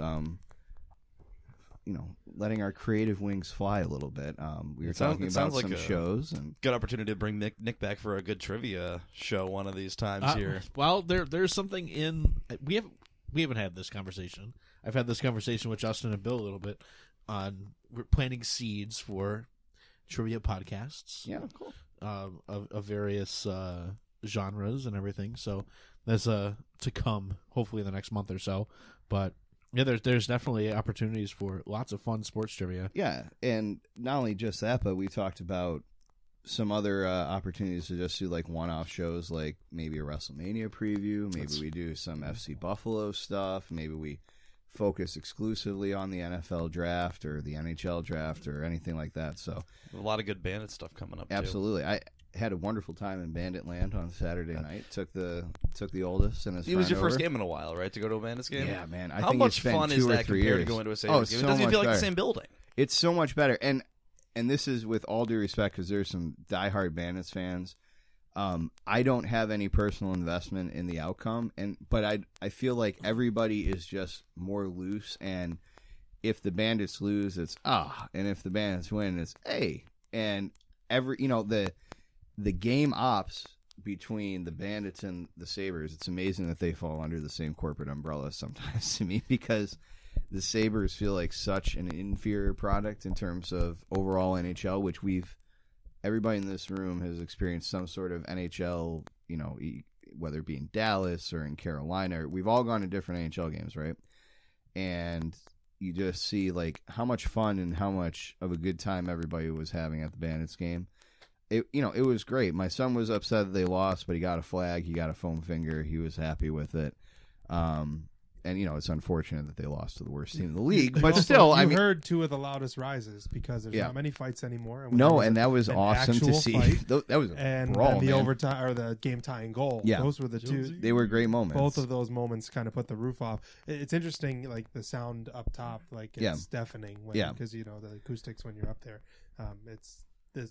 Letting our creative wings fly a little bit. We were talking about like some shows and Good opportunity to bring Nick back for a good trivia show one of these times here. Well, there's something in we haven't had this conversation. I've had this conversation with Justin and Bill a little bit on we're planting seeds for trivia podcasts. yeah, cool. Of various genres and everything. So that's to come hopefully in the next month or so. But yeah, there's definitely opportunities for lots of fun sports trivia. Yeah, and not only just that, but we talked about some other opportunities to just do like one-off shows, like maybe a WrestleMania preview. Maybe we do some FC Buffalo stuff. Maybe we focus exclusively on the NFL draft or the NHL draft or anything like that. So A lot of good Bandit stuff coming up. absolutely, I had a wonderful time in Bandit Land on Saturday night. Took the oldest and his Too. It was friend your first over. game in a while, right? To go to a Bandits game. Yeah, man. I How think much it's been fun 2 is or that 3 compared years. to going to a Oh, Sabres it's game? It so doesn't even much feel like the better. same building. It's so much better, and this is with all due respect because there's some diehard Bandits fans. I don't have any personal investment in the outcome, but I feel like everybody is just more loose. And if the Bandits lose, it's and if the Bandits win, it's hey. And the game ops between the Bandits and the Sabres, it's amazing that they fall under the same corporate umbrella sometimes to me because the Sabres feel like such an inferior product in terms of overall NHL, which everybody in this room has experienced some sort of NHL, whether it be in Dallas or in Carolina. We've all gone to different NHL games, right? And you just see like how much fun and how much of a good time everybody was having at the Bandits game. It was great. My son was upset that they lost, but he got a flag, he got a foam finger, he was happy with it. And it's unfortunate that they lost to the worst team in the league, but Also, still, you heard 2 of the loudest rises because there's not many fights anymore. And and that was an awesome to actual see. fight, That was a and brawl, the man. overtime or the game tying goal. Yeah. Those were the 2. They were great moments. Both of those moments kind of put the roof off. It's interesting, like the sound up top, like it's deafening. Because the acoustics when you're up there,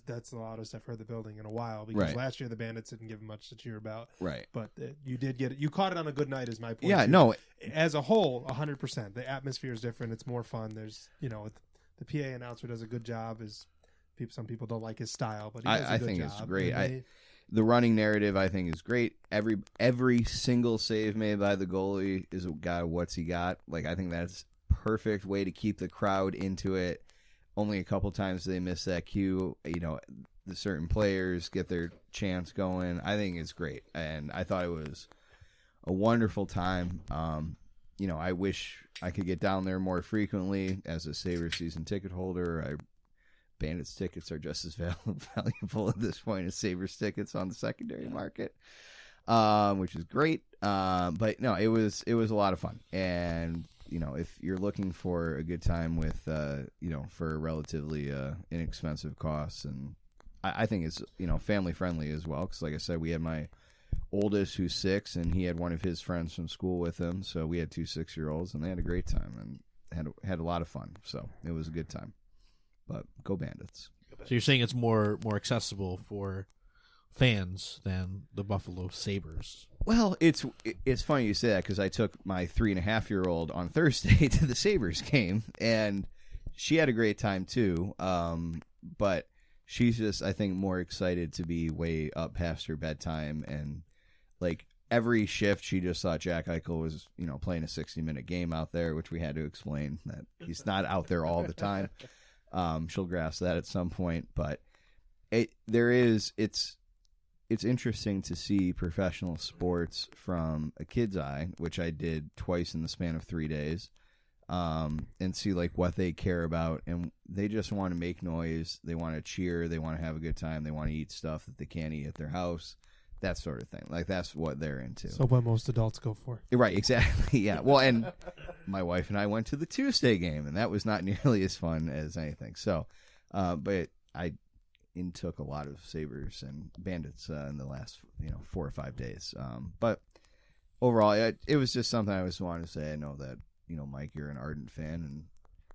that's the loudest I've heard the building in a while. Because last year the Bandits didn't give much to cheer about. Right. But you did get it. You caught it on a good night, is my point. Yeah. No. As a whole, 100%. The atmosphere is different. It's more fun. There's the PA announcer does a good job. Some people don't like his style, but he does a good think job. it's great. The running narrative I think is great. Every single save made by the goalie is a guy. What's he got? Like I think that's perfect way to keep the crowd into it. Only a couple times they miss that cue. The certain players get their chants going. I think it's great, and I thought it was a wonderful time. I wish I could get down there more frequently as a Sabres season ticket holder. Bandits tickets are just as valuable at this point as Sabres tickets on the secondary market, which is great. But no, it was a lot of fun, and if you're looking for a good time with for relatively inexpensive costs, and I think it's family friendly as well, because like I said, we had my oldest who's 6, and he had one of his friends from school with him, so we had 2 6-year-olds, and they had a great time and had a lot of fun. So it was a good time. But go Bandits. So you're saying it's more accessible for fans than the Buffalo Sabres? Well, it's funny you say that because I took my 3.5-year-old on Thursday to the Sabres game, and she had a great time too. But she's just, I think, more excited to be way up past her bedtime, and like every shift, she just thought Jack Eichel was, playing a 60-minute game out there, which we had to explain that he's not out there all the time. She'll grasp that at some point, but it's interesting to see professional sports from a kid's eye, which I did twice in the span of 3 days. and see like what they care about, and they just want to make noise. They want to cheer. They want to have a good time. They want to eat stuff that they can't eat at their house. That sort of thing. Like that's what they're into. So what most adults go for. Right, exactly. Yeah. Well, and my wife and I went to the Tuesday game, and that was not nearly as fun as anything. So, but I took a lot of Sabres and Bandits in the last 4 or 5 days. But overall, it was just something I just wanted to say. I know that Mike, you're an ardent fan, and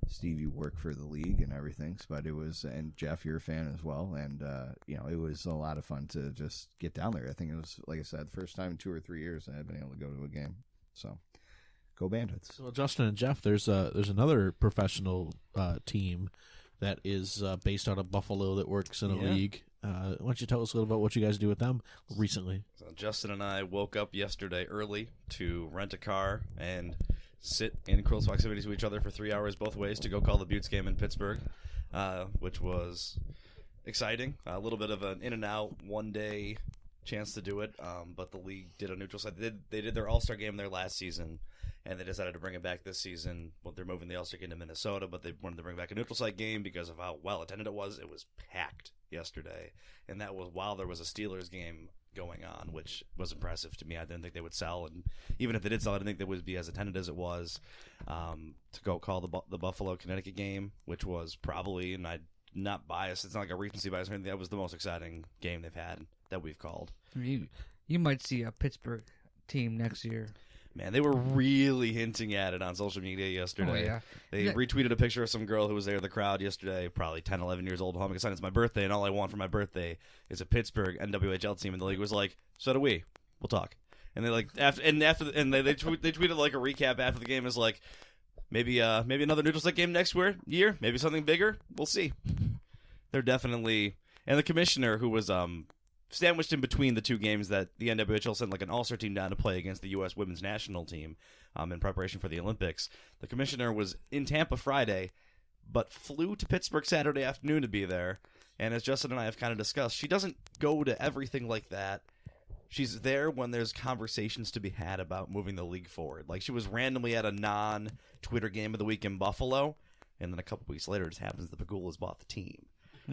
Steve, you work for the league and everything. But it was, and Jeff, you're a fan as well, and it was a lot of fun to just get down there. I think it was, like I said, the first time in 2 or 3 years I had been able to go to a game. So, go Bandits! So Justin and Jeff, there's another professional team that is based out of Buffalo that works in a league. Why don't you tell us a little about what you guys do with them recently? So Justin and I woke up yesterday early to rent a car and sit in close proximity to each other for 3 hours both ways to go call the Buttes game in Pittsburgh, which was exciting. A little bit of an in and out one-day chance to do it, but the league did a neutral site. They did their All-Star game there last season, and they decided to bring it back this season. Well, they're moving the All-Star game to Minnesota, but they wanted to bring back a neutral site game because of how well attended it was. It was packed yesterday, and that was while there was a Steelers game going on, which was impressive to me. I didn't think they would sell, and even if they did sell, I didn't think they would be as attended as it was. To go call the Buffalo Connecticut game, which was probably, and I'm not biased, it's not like a recency bias or anything, that was the most exciting game they've had that we've called. You might see a Pittsburgh team next year. Man, they were really hinting at it on social media yesterday. Oh, yeah. They retweeted a picture of some girl who was there in the crowd yesterday, probably 10, 11 years old, home, because it's my birthday, and all I want for my birthday is a Pittsburgh NWHL team. And the league was like, so do we. We'll talk. And they they tweeted like a recap after the game is like, maybe another neutral site game next year, maybe something bigger. We'll see. They're definitely, and the commissioner who was sandwiched in between the two games that the NWHL sent like an all-star team down to play against the U.S. women's national team in preparation for the Olympics. The commissioner was in Tampa Friday, but flew to Pittsburgh Saturday afternoon to be there. And as Justin and I have kind of discussed, she doesn't go to everything like that. She's there when there's conversations to be had about moving the league forward. Like she was randomly at a non-Twitter game of the week in Buffalo, and then a couple weeks later it just happens that Pagulas bought the team.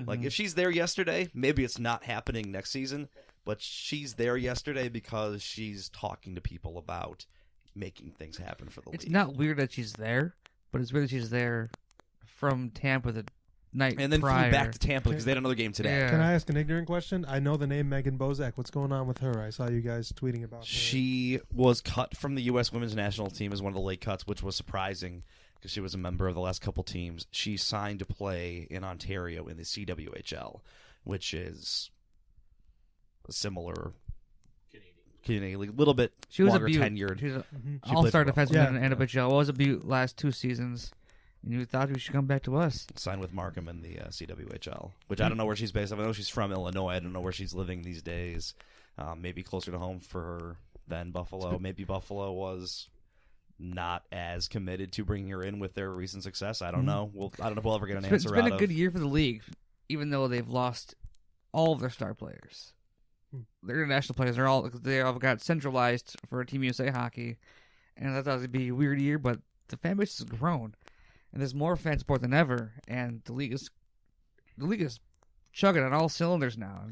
Like, if she's there yesterday, maybe it's not happening next season, but she's there yesterday because she's talking to people about making things happen for the league. It's not weird that she's there, but it's weird that she's there from Tampa the night and then prior. flew back to Tampa because they had another game today. Yeah. Can I ask an ignorant question? I know the name Megan Bozak. What's going on with her? I saw you guys tweeting about her. She was cut from the U.S. women's national team as one of the late cuts, which was surprising because she was a member of the last couple teams. She signed to play in Ontario in the CWHL, which is a similar Canadian league, a little bit She was longer a beaut. tenured. She's an She played all-star for Buffalo. defenseman in NWHL. Was a beaut last 2 seasons. And you thought we should come back to us. Signed with Markham in the CWHL, which I don't know where she's based. I know she's from Illinois. I don't know where she's living these days. Maybe closer to home for her than Buffalo. Maybe Buffalo was not as committed to bringing her in with their recent success. I don't know. I don't know if we'll ever get an answer It's been a good year for the league, even though they've lost all of their star players. Their international players they all got centralized for Team USA hockey, and I thought it would be a weird year, but the fan base has grown, and there's more fan support than ever, and the league is chugging on all cylinders now,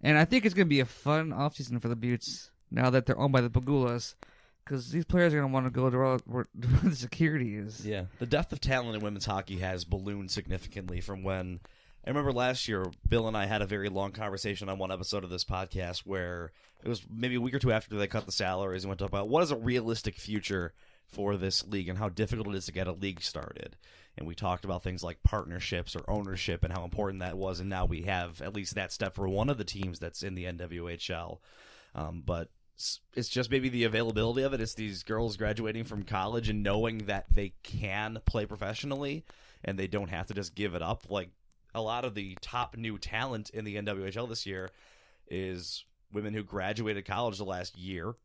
and I think it's going to be a fun offseason for the Buttes now that they're owned by the Pagulas. Because these players are going to want to go to where the security is. Yeah. The depth of talent in women's hockey has ballooned significantly from when... I remember last year, Bill and I had a very long conversation on one episode of this podcast where it was maybe a week or two after they cut the salaries and went to talk about what is a realistic future for this league and how difficult it is to get a league started. And we talked about things like partnerships or ownership and how important that was. And now we have at least that step for one of the teams that's in the NWHL. But it's just maybe the availability of it. It's these girls graduating from college and knowing that they can play professionally and they don't have to just give it up. Like a lot of the top new talent in the NWHL this year is women who graduated college the last year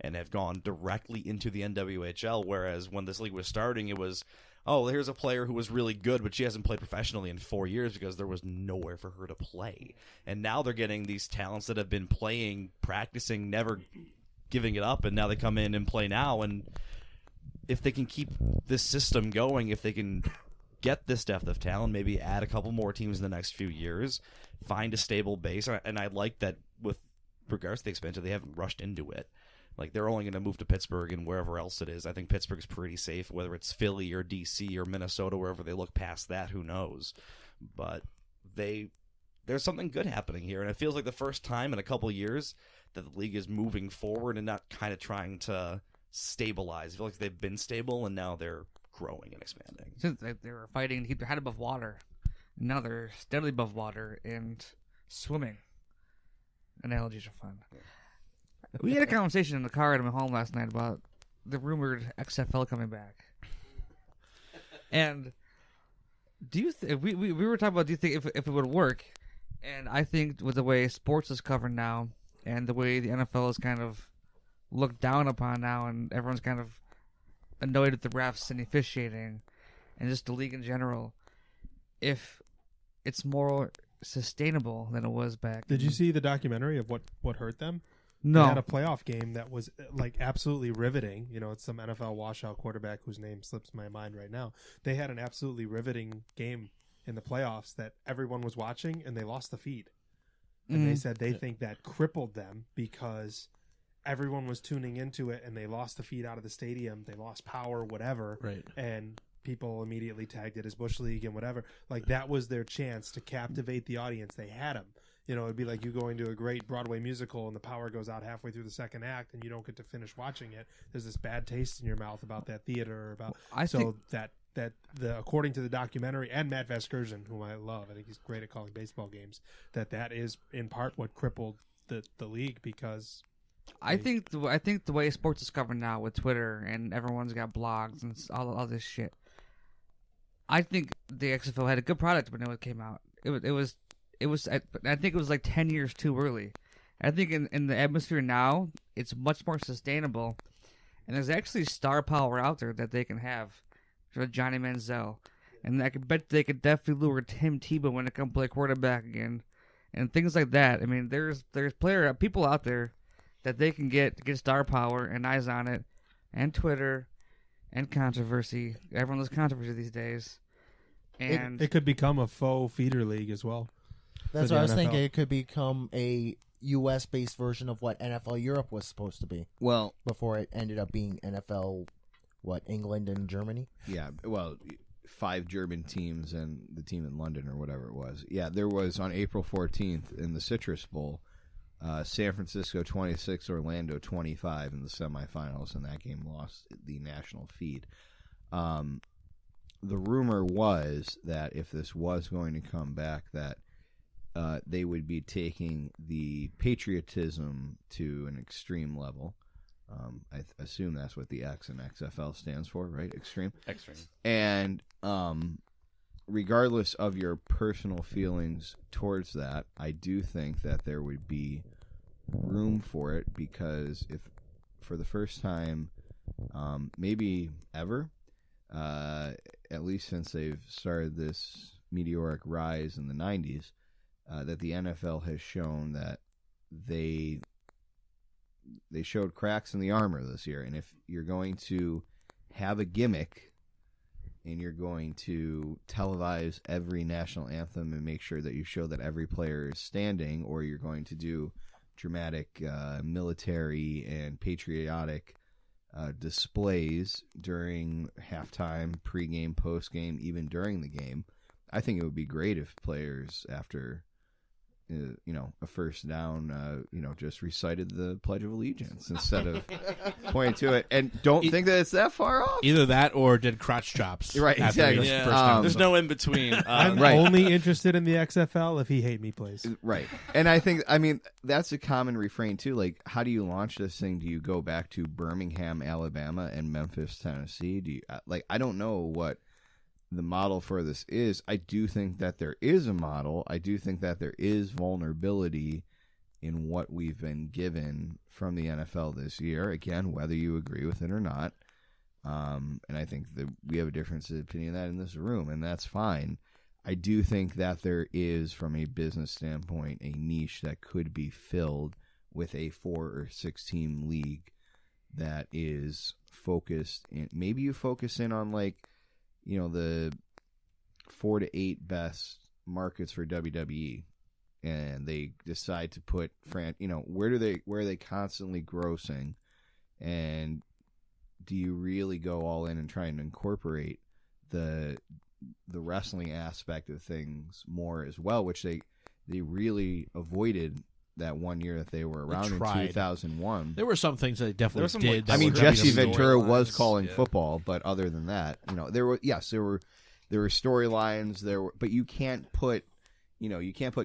and have gone directly into the NWHL, whereas when this league was starting, it was, oh, here's a player who was really good, but she hasn't played professionally in 4 years because there was nowhere for her to play. And now they're getting these talents that have been playing, practicing, never giving it up, and now they come in and play now, and if they can keep this system going, if they can get this depth of talent, maybe add a couple more teams in the next few years, find a stable base. And I like that with regards to the expansion, they haven't rushed into it. Like, they're only going to move to Pittsburgh and wherever else it is. I think Pittsburgh's pretty safe, whether it's Philly or D.C. or Minnesota, wherever they look past that, who knows. But there's something good happening here, and it feels like the first time in a couple years that the league is moving forward and not kind of trying to stabilize. I feel like they've been stable, and now they're growing and expanding. Since they were fighting to keep their head above water, and now they're steadily above water and swimming. Analogies are fun. We had a conversation in the car at my home last night about the rumored XFL coming back. And do you we were talking about, do you think if it would work? And I think with the way sports is covered now and the way the NFL is kind of looked down upon now, and everyone's kind of annoyed at the refs and officiating and just the league in general, if it's more sustainable than it was back. Did you see the documentary of what hurt them? No. They had a playoff game that was like absolutely riveting. You know, it's some NFL washout quarterback whose name slips my mind right now. They had an absolutely riveting game in the playoffs that everyone was watching, and they lost the feed. And they said they think that crippled them because everyone was tuning into it, and they lost the feed out of the stadium. They lost power, whatever. Right. And people immediately tagged it as Bush League and whatever. Like, that was their chance to captivate the audience. They had them. You know, it'd be like you going to a great Broadway musical and the power goes out halfway through the second act and you don't get to finish watching it. There's this bad taste in your mouth about that theater. According to the documentary and Matt Vasgersian, whom I love, I think he's great at calling baseball games, that is in part what crippled the league, because I think the way sports is covered now with Twitter and everyone's got blogs and all this shit, I think the XFL had a good product when it came out. I think it was like 10 years too early. I think in the atmosphere now, it's much more sustainable, and there's actually star power out there that they can have. Sort of Johnny Manziel, and I could bet they could definitely lure Tim Tebow when it comes to play quarterback again, and things like that. I mean, there's people out there that they can get star power and eyes on it, and Twitter, and controversy. Everyone loves controversy these days, and it could become a faux feeder league as well. That's for what the I was NFL. thinking. It could become a U.S.-based version of what NFL Europe was supposed to be. Well, before it ended up being NFL, England and Germany? Yeah, well, 5 German teams and the team in London or whatever it was. Yeah, there was on April 14th in the Citrus Bowl, San Francisco 26, Orlando 25 in the semifinals, and that game lost the national feed. The rumor was that if this was going to come back, that they would be taking the patriotism to an extreme level. I assume that's what the X in XFL stands for, right? Extreme. And regardless of your personal feelings towards that, I do think that there would be room for it, because if for the first time, maybe ever, at least since they've started this meteoric rise in the 90s, that the NFL has shown that they showed cracks in the armor this year. And if you're going to have a gimmick and you're going to televise every national anthem and make sure that you show that every player is standing, or you're going to do dramatic military and patriotic displays during halftime, pregame, postgame, even during the game, I think it would be great if players, after a first down, just recited the Pledge of Allegiance instead of pointing to it, and don't think that it's that far off. Either that or did crotch chops. Right, after exactly. each Yeah. first down. There's no in between. I'm Right. only interested in the XFL if he hate me plays. Right. And I mean, that's a common refrain, too. Like, how do you launch this thing? Do you go back to Birmingham, Alabama, and Memphis, Tennessee? Do you, I don't know what the model for this is. I do think that there is a model. I do think that there is vulnerability in what we've been given from the NFL this year. Again, whether you agree with it or not. And I think that we have a difference of opinion of that in this room, and that's fine. I do think that there is, from a business standpoint, a niche that could be filled with a 4 or 6 team league that is focused in, maybe you focus in on like, the 4 to 8 best markets for WWE, and they decide to put where are they constantly grossing, and do you really go all in and try and incorporate the wrestling aspect of things more as well, which they really avoided that one year that they were around in 2001. There were some things that they definitely did. I mean, Jesse Ventura was calling yeah. football, but other than that, there were storylines. But you can't put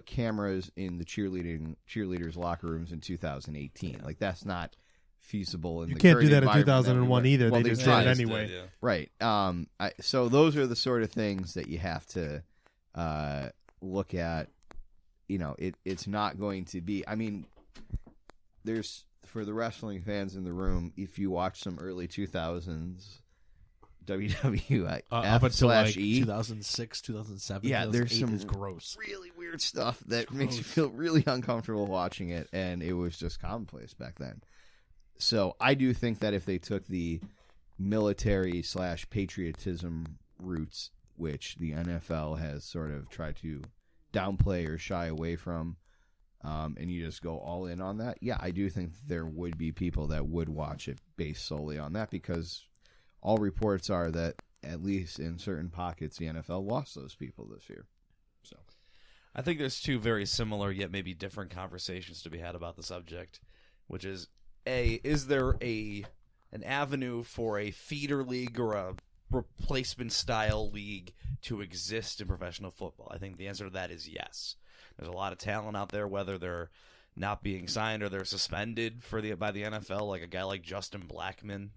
cameras in the cheerleaders' locker rooms in 2018. Like that's not feasible. In You the can't do current that in environment 2001 either. Well, they just did it anyway. Yeah. Right. So those are the sort of things that you have to look at. It's not going to be. I mean, there's for the wrestling fans in the room. If you watch some early 2000s WWF up until like /E, 2006, 2007, yeah, there's some is gross, really weird stuff that makes you feel really uncomfortable watching it, and it was just commonplace back then. So I do think that if they took the military / patriotism roots, which the NFL has sort of tried to downplay or shy away from, and you just go all in on that, yeah, I do think there would be people that would watch it based solely on that, because all reports are that, at least in certain pockets, the NFL lost those people this year. So, I think there's two very similar yet maybe different conversations to be had about the subject, which is, is there an avenue for a feeder league or a replacement style league to exist in professional football? I think the answer to that is yes. There's a lot of talent out there, whether they're not being signed or they're suspended by the NFL, like a guy like Justin Blackman,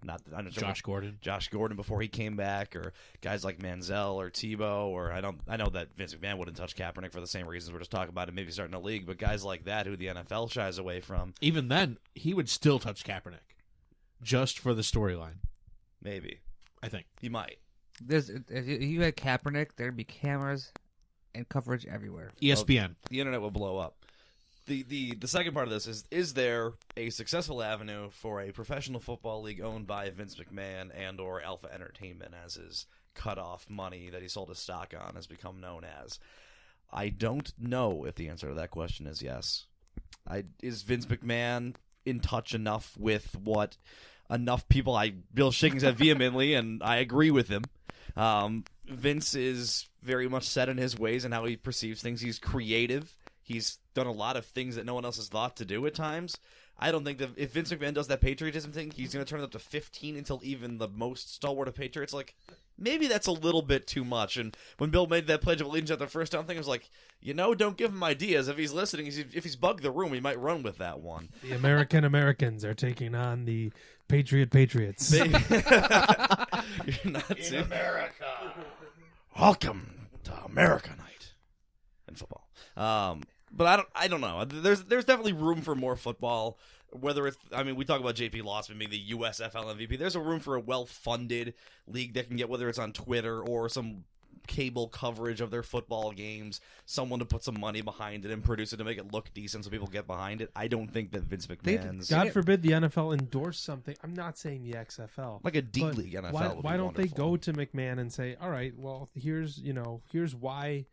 Josh Gordon before he came back, or guys like Manziel or Tebow, or I know that Vince McMahon wouldn't touch Kaepernick for the same reasons we're just talking about, and maybe starting a league, but guys like that who the NFL shies away from. Even then, he would still touch Kaepernick, just for the storyline. Maybe. I think He might. If you had Kaepernick, there'd be cameras and coverage everywhere. ESPN. The internet will blow up. The second part of this is there a successful avenue for a professional football league owned by Vince McMahon and or Alpha Entertainment, as his cut-off money that he sold his stock on has become known as? I don't know if the answer to that question is yes. Is Vince McMahon in touch enough with what enough people? Bill shaking his head vehemently, and I agree with him. Vince is very much set in his ways and how he perceives things. He's creative. He's done a lot of things that no one else has thought to do at times. I don't think that if Vince McMahon does that patriotism thing, he's going to turn it up to 15 until even the most stalwart of patriots like, maybe that's a little bit too much. And when Bill made that Pledge of Allegiance at the first down thing, I was like, don't give him ideas. If he's listening, if he's bugged the room, he might run with that one. The Americans are taking on the Patriots. You're not in America. Welcome to America Night in football. But I don't know. There's definitely room for more football. Whether it's, we talk about JP Lossman being the USFL MVP. There's a room for a well-funded league that can get, whether it's on Twitter or some cable coverage of their football games, someone to put some money behind it and produce it to make it look decent so people get behind it. I don't think that Vince McMahon's... God forbid the NFL endorse something. I'm not saying the XFL. Like a D-League NFL. Why don't they go to McMahon and say, all right, well, here's why...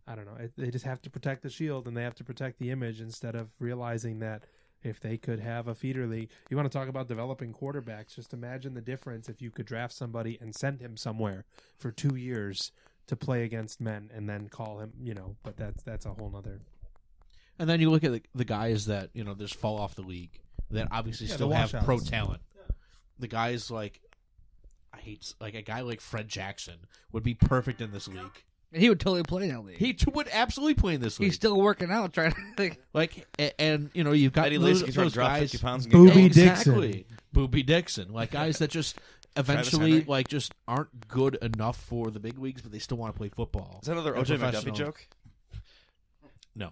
I don't know. They just have to protect the shield and they have to protect the image, instead of realizing that if they could have a feeder league. You want to talk about developing quarterbacks? Just imagine the difference if you could draft somebody and send him somewhere for 2 years to play against men and then call him, but that's a whole nother. And then you look at the guys that, just fall off the league that obviously still have pro talent. Yeah. The guys like a guy like Fred Jackson would be perfect in this league. He would totally play in that league. He would absolutely play in this league. He's still working out, trying to think. You've got those guys. 50 pounds and Booby Dixon. Booby Dixon. Like guys that just eventually just aren't good enough for the big leagues, but they still want to play football. Is that another O.J. McDuffie joke? No.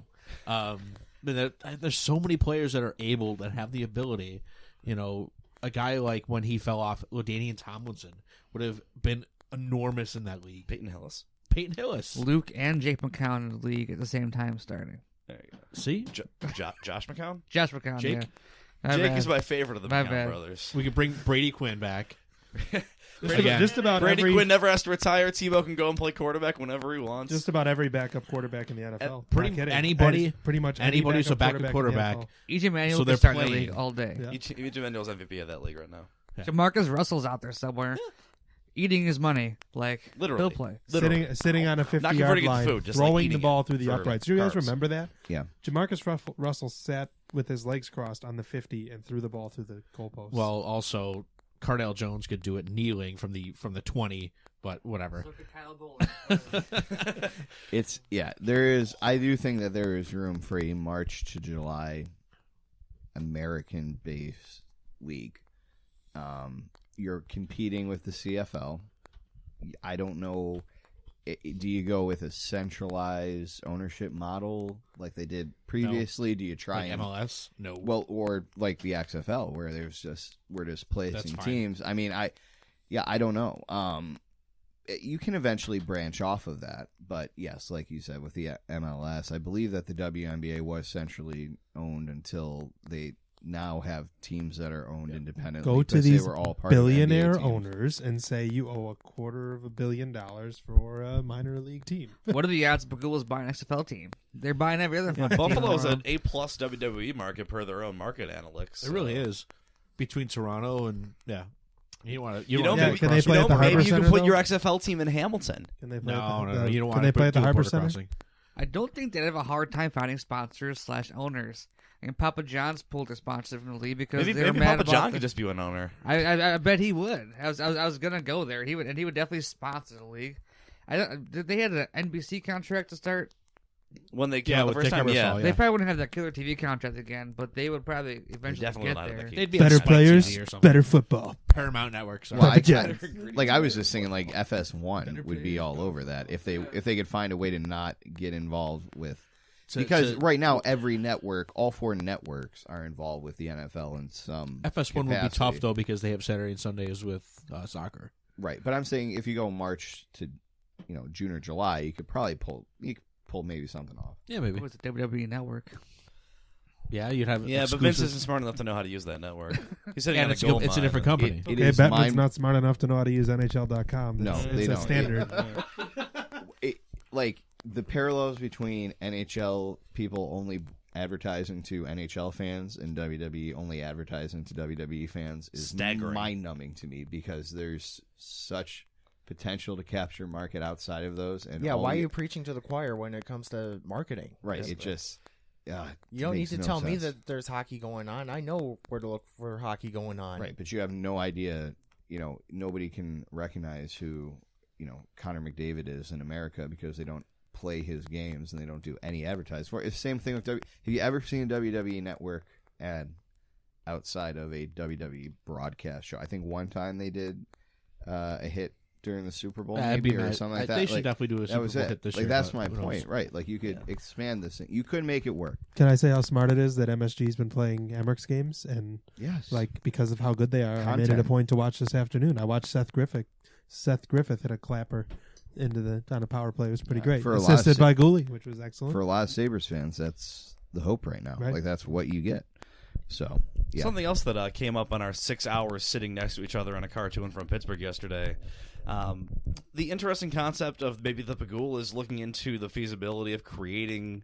There's so many players that are able, that have the ability. A guy like when he fell off, LaDainian Tomlinson would have been enormous in that league. Peyton Hillis. Luke and Jake McCown in the league at the same time starting. There you go. See? Josh McCown? Josh McCown, Jake? yeah. Jake is my favorite of the My McCown bad. brothers. We could bring Brady Quinn back. Brady, Just about Brady every Quinn never has to retire. Tebow can go and play quarterback whenever he wants. just about every backup quarterback in the NFL. pretty- Not kidding. anybody- pretty much any anybody who's a backup in the quarterback. NFL. EJ Manuel So so they're could start in the playing- league all day. Yeah. EJ Manuel's MVP of that league right now. Jamarcus Russell's out there somewhere, eating his money. Like Literally. he'll play. Sitting on a 50-yard converting it to line, food, just throwing like the eating ball it through the for uprights. Do you guys carbs. remember that? Yeah. Jamarcus Russell sat with his legs crossed on the 50 and threw the ball through the goalpost. Well, also Cardale Jones could do it kneeling from the 20, but whatever. I do think that there is room for a March to July American-based league. You're competing with the CFL. I don't know. Do you go with a centralized ownership model like they did previously? Do you try Like and MLS? No. well, or like the XFL where we're just placing fine. teams? I mean, I don't know. You can eventually branch off of that, but yes, like you said with the MLS, I believe that the WNBA was centrally owned until they now have teams that are owned independently. Go to because these they were all part of billionaire NBA teams. owners and say you owe $250 million for a minor league team. What are the odds Bagula's buying an XFL team? They're buying every other fucking team. Buffalo's in the an A+ WWE market per their own market analytics. It really is. Between Toronto and you want to You know, Yeah, maybe, can they play at the maybe Harbor you can Center, put though? your XFL team in Hamilton. Can they play No, you don't want Can they play at the do a Harbor border Center? crossing. I don't think they'd have a hard time finding sponsors / owners. And Papa John's pulled their sponsorship from the league because Maybe they were mad Papa about John the- could just be an owner. I bet he would. I was gonna go there. He would definitely sponsor the league. They had an NBC contract to start. When they Yeah, came out the with first Dick time, Ebersol, yeah. yeah. They probably wouldn't have that killer TV contract again, but they would probably eventually definitely get would not have there. that They'd be Better on Spike players, TV or something. better football. Paramount Network. Sorry. Well, Papa John's. I was just thinking like FS1 would be all over that if they could find a way to not get involved with because right now every network, all 4 networks are involved with the NFL in some FS1 would be capacity. tough though because they have Saturday and Sundays with soccer. Right, but I'm saying if you go March to June or July, you could pull maybe something off. Yeah, maybe. It was the WWE Network. Yeah, you'd have. Yeah, but exclusive- Vince isn't smart enough to know how to use that network. He's sitting and on it's a gold a different mine. company. It Okay, is Bettman's mind- not smart enough to know how to use NHL.com. No, It's they a don't. standard. Like the parallels between NHL people only advertising to NHL fans and WWE only advertising to WWE fans is Staggering. mind-numbing to me because there's such potential to capture market outside of those. And Yeah, all why are the- you preaching to the choir when it comes to marketing? right? It just You don't need makes to no tell me sense. that there's hockey going on. I know where to look for hockey going on. Right, but you have no idea. Nobody can recognize who Connor McDavid is in America because they don't play his games and they don't do any advertising for it. It's the same thing with have you ever seen a WWE Network ad outside of a WWE broadcast show? I think one time they did a hit during the Super Bowl, That'd maybe be or nice. something like that. They should Like, definitely do a that Super was Bowl it. hit this Like year. that's but my who knows? point, right? Like you could expand this thing. You could make it work. Can I say how smart it is that MSG's been playing Amerks games and Yes, because of how good they are, I made it a Content. point to watch this afternoon. I watched Seth Griffith hit a clapper on a power play. It was pretty great. for a lot of Assisted sa- by Gooley, which was excellent. for a lot of Sabres fans, that's the hope right now. Right. Like that's what you get. So yeah. Something else that came up on our 6 hours sitting next to each other in a car to and from Pittsburgh yesterday. The interesting concept of maybe the Pagul is looking into the feasibility of creating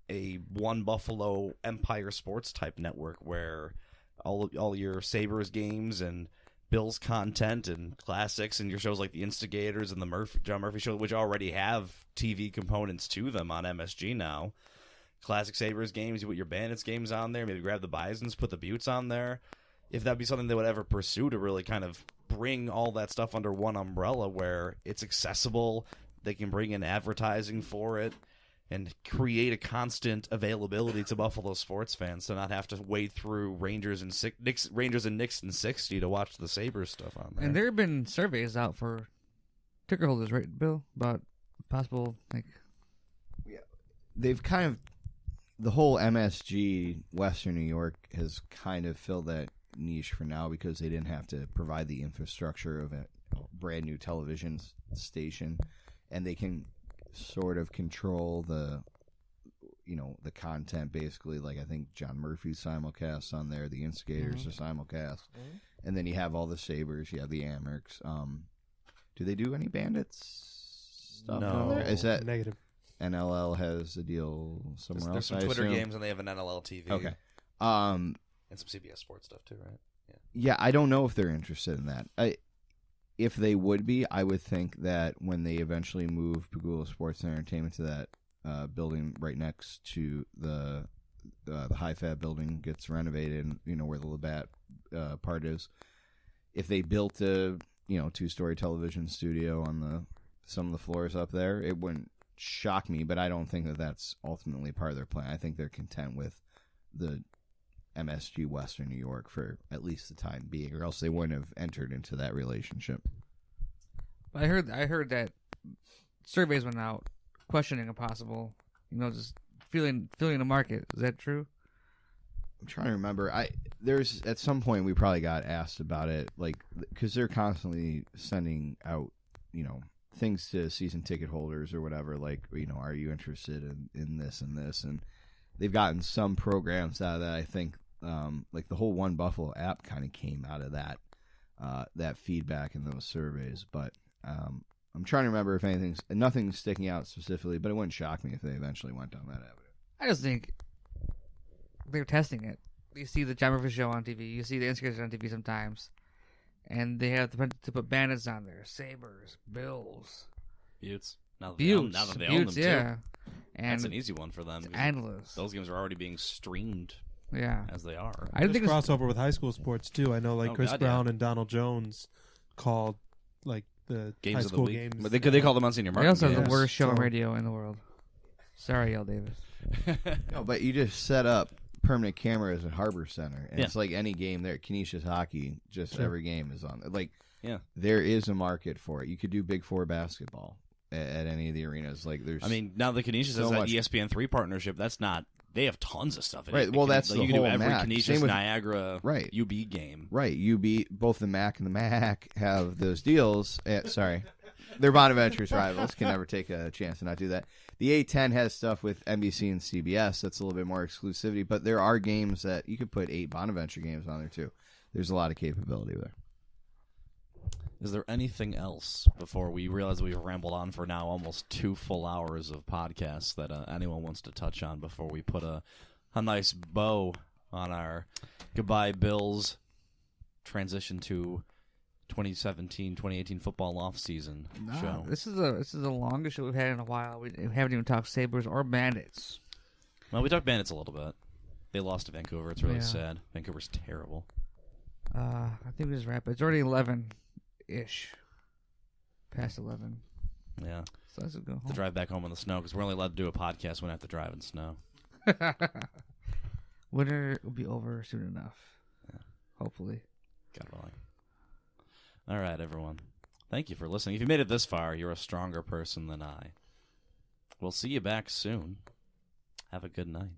a One Buffalo Empire Sports type network where all your Sabres games and Bills content and classics and your shows like the Instigators and the John Murphy Show, which already have TV components to them on MSG now. Classic Sabres games, you put your Bandits games on there, maybe grab the Bisons, put the Buttes on there. If that'd be something they would ever pursue to really kind of bring all that stuff under one umbrella where it's accessible, they can bring in advertising for it, and create a constant availability to Buffalo sports fans to not have to wade through Rangers and Knicks and 60 to watch the Sabres stuff on there. And there have been surveys out for ticker holders, right, Bill? About possible, They've kind of the whole MSG Western New York has kind of filled that niche for now because they didn't have to provide the infrastructure of a brand new television station, and they can sort of control the the content basically. Like I think John Murphy's simulcast on there. The Instigators are simulcast, and then you have all the Sabres. You have the Amerks. Do they do any Bandits stuff on there? Is that negative? NLL has a deal somewhere There's else. some Twitter I assume? games, and they have an NLL TV. Okay. And some CBS Sports stuff too, right? Yeah, I don't know if they're interested in that. If they would be, I would think that when they eventually move Pagula Sports and Entertainment to that building right next to the High Fab building gets renovated, and where the Labatt part is, if they built a 2-story television studio on some of the floors up there, it wouldn't shock me. But I don't think that that's ultimately part of their plan. I think they're content with the MSG Western New York for at least the time being, or else they wouldn't have entered into that relationship. I heard that surveys went out questioning a possible, just feeling the market. Is that true? I'm trying to remember. There's at some point we probably got asked about it, like because they're constantly sending out, things to season ticket holders or whatever. Like, are you interested in this and this? And they've gotten some programs out of that. I think, like the whole One Buffalo app kind of came out of that feedback in those surveys. But I'm trying to remember if nothing's sticking out specifically, but it wouldn't shock me if they eventually went down that avenue. I just think they're testing it. You see the John Murphy show on TV. You see the Instigators on TV sometimes. And they have to put Bandits on there. Sabres, Bills. Buttes. Now that Buttes. they own them, yeah. too. And that's an easy one for them. It's endless. Those games are already being streamed as they are. I didn't think There's crossover with high school sports, too. I know, like, Chris Brown and Donald Jones called, like, the games high of school the week. games. But they call them on senior They market also have games. the worst show on radio in the world. Sorry, Al Davis. No, but you just set up permanent cameras at Harbor Center, and it's like any game there. Canisius hockey, just every game is on. Like, there is a market for it. You could do Big Four basketball at any of the arenas. Like, there's. I mean, now the Canisius has that ESPN3 partnership. That's not. They have tons of stuff. Right. Well, that's like, the you whole can do every MAC. Canisius Niagara UB game. Right. UB, both the MAC and the MAC have those deals. Sorry. They're Bonaventure's rivals. Can never take a chance to not do that. The A10 has stuff with NBC and CBS. That's a little bit more exclusivity. But there are games that you could put 8 Bonaventure games on there, too. There's a lot of capability there. Is there anything else before we realize we've rambled on for now almost 2 full hours of podcasts that anyone wants to touch on before we put a nice bow on our Goodbye Bills transition to 2017-2018 football off-season show? This is the longest show we've had in a while. We haven't even talked Sabres or Bandits. Well, we talked Bandits a little bit. They lost to Vancouver. It's really sad. Vancouver's terrible. I think we just wrap it. It's already 11-ish. Past 11. Yeah. So let's go home. To drive back home in the snow, because we're only allowed to do a podcast when I have to drive in snow. Winter will be over soon enough. Yeah. Hopefully. God willing. All right, everyone. Thank you for listening. If you made it this far, you're a stronger person than I. We'll see you back soon. Have a good night.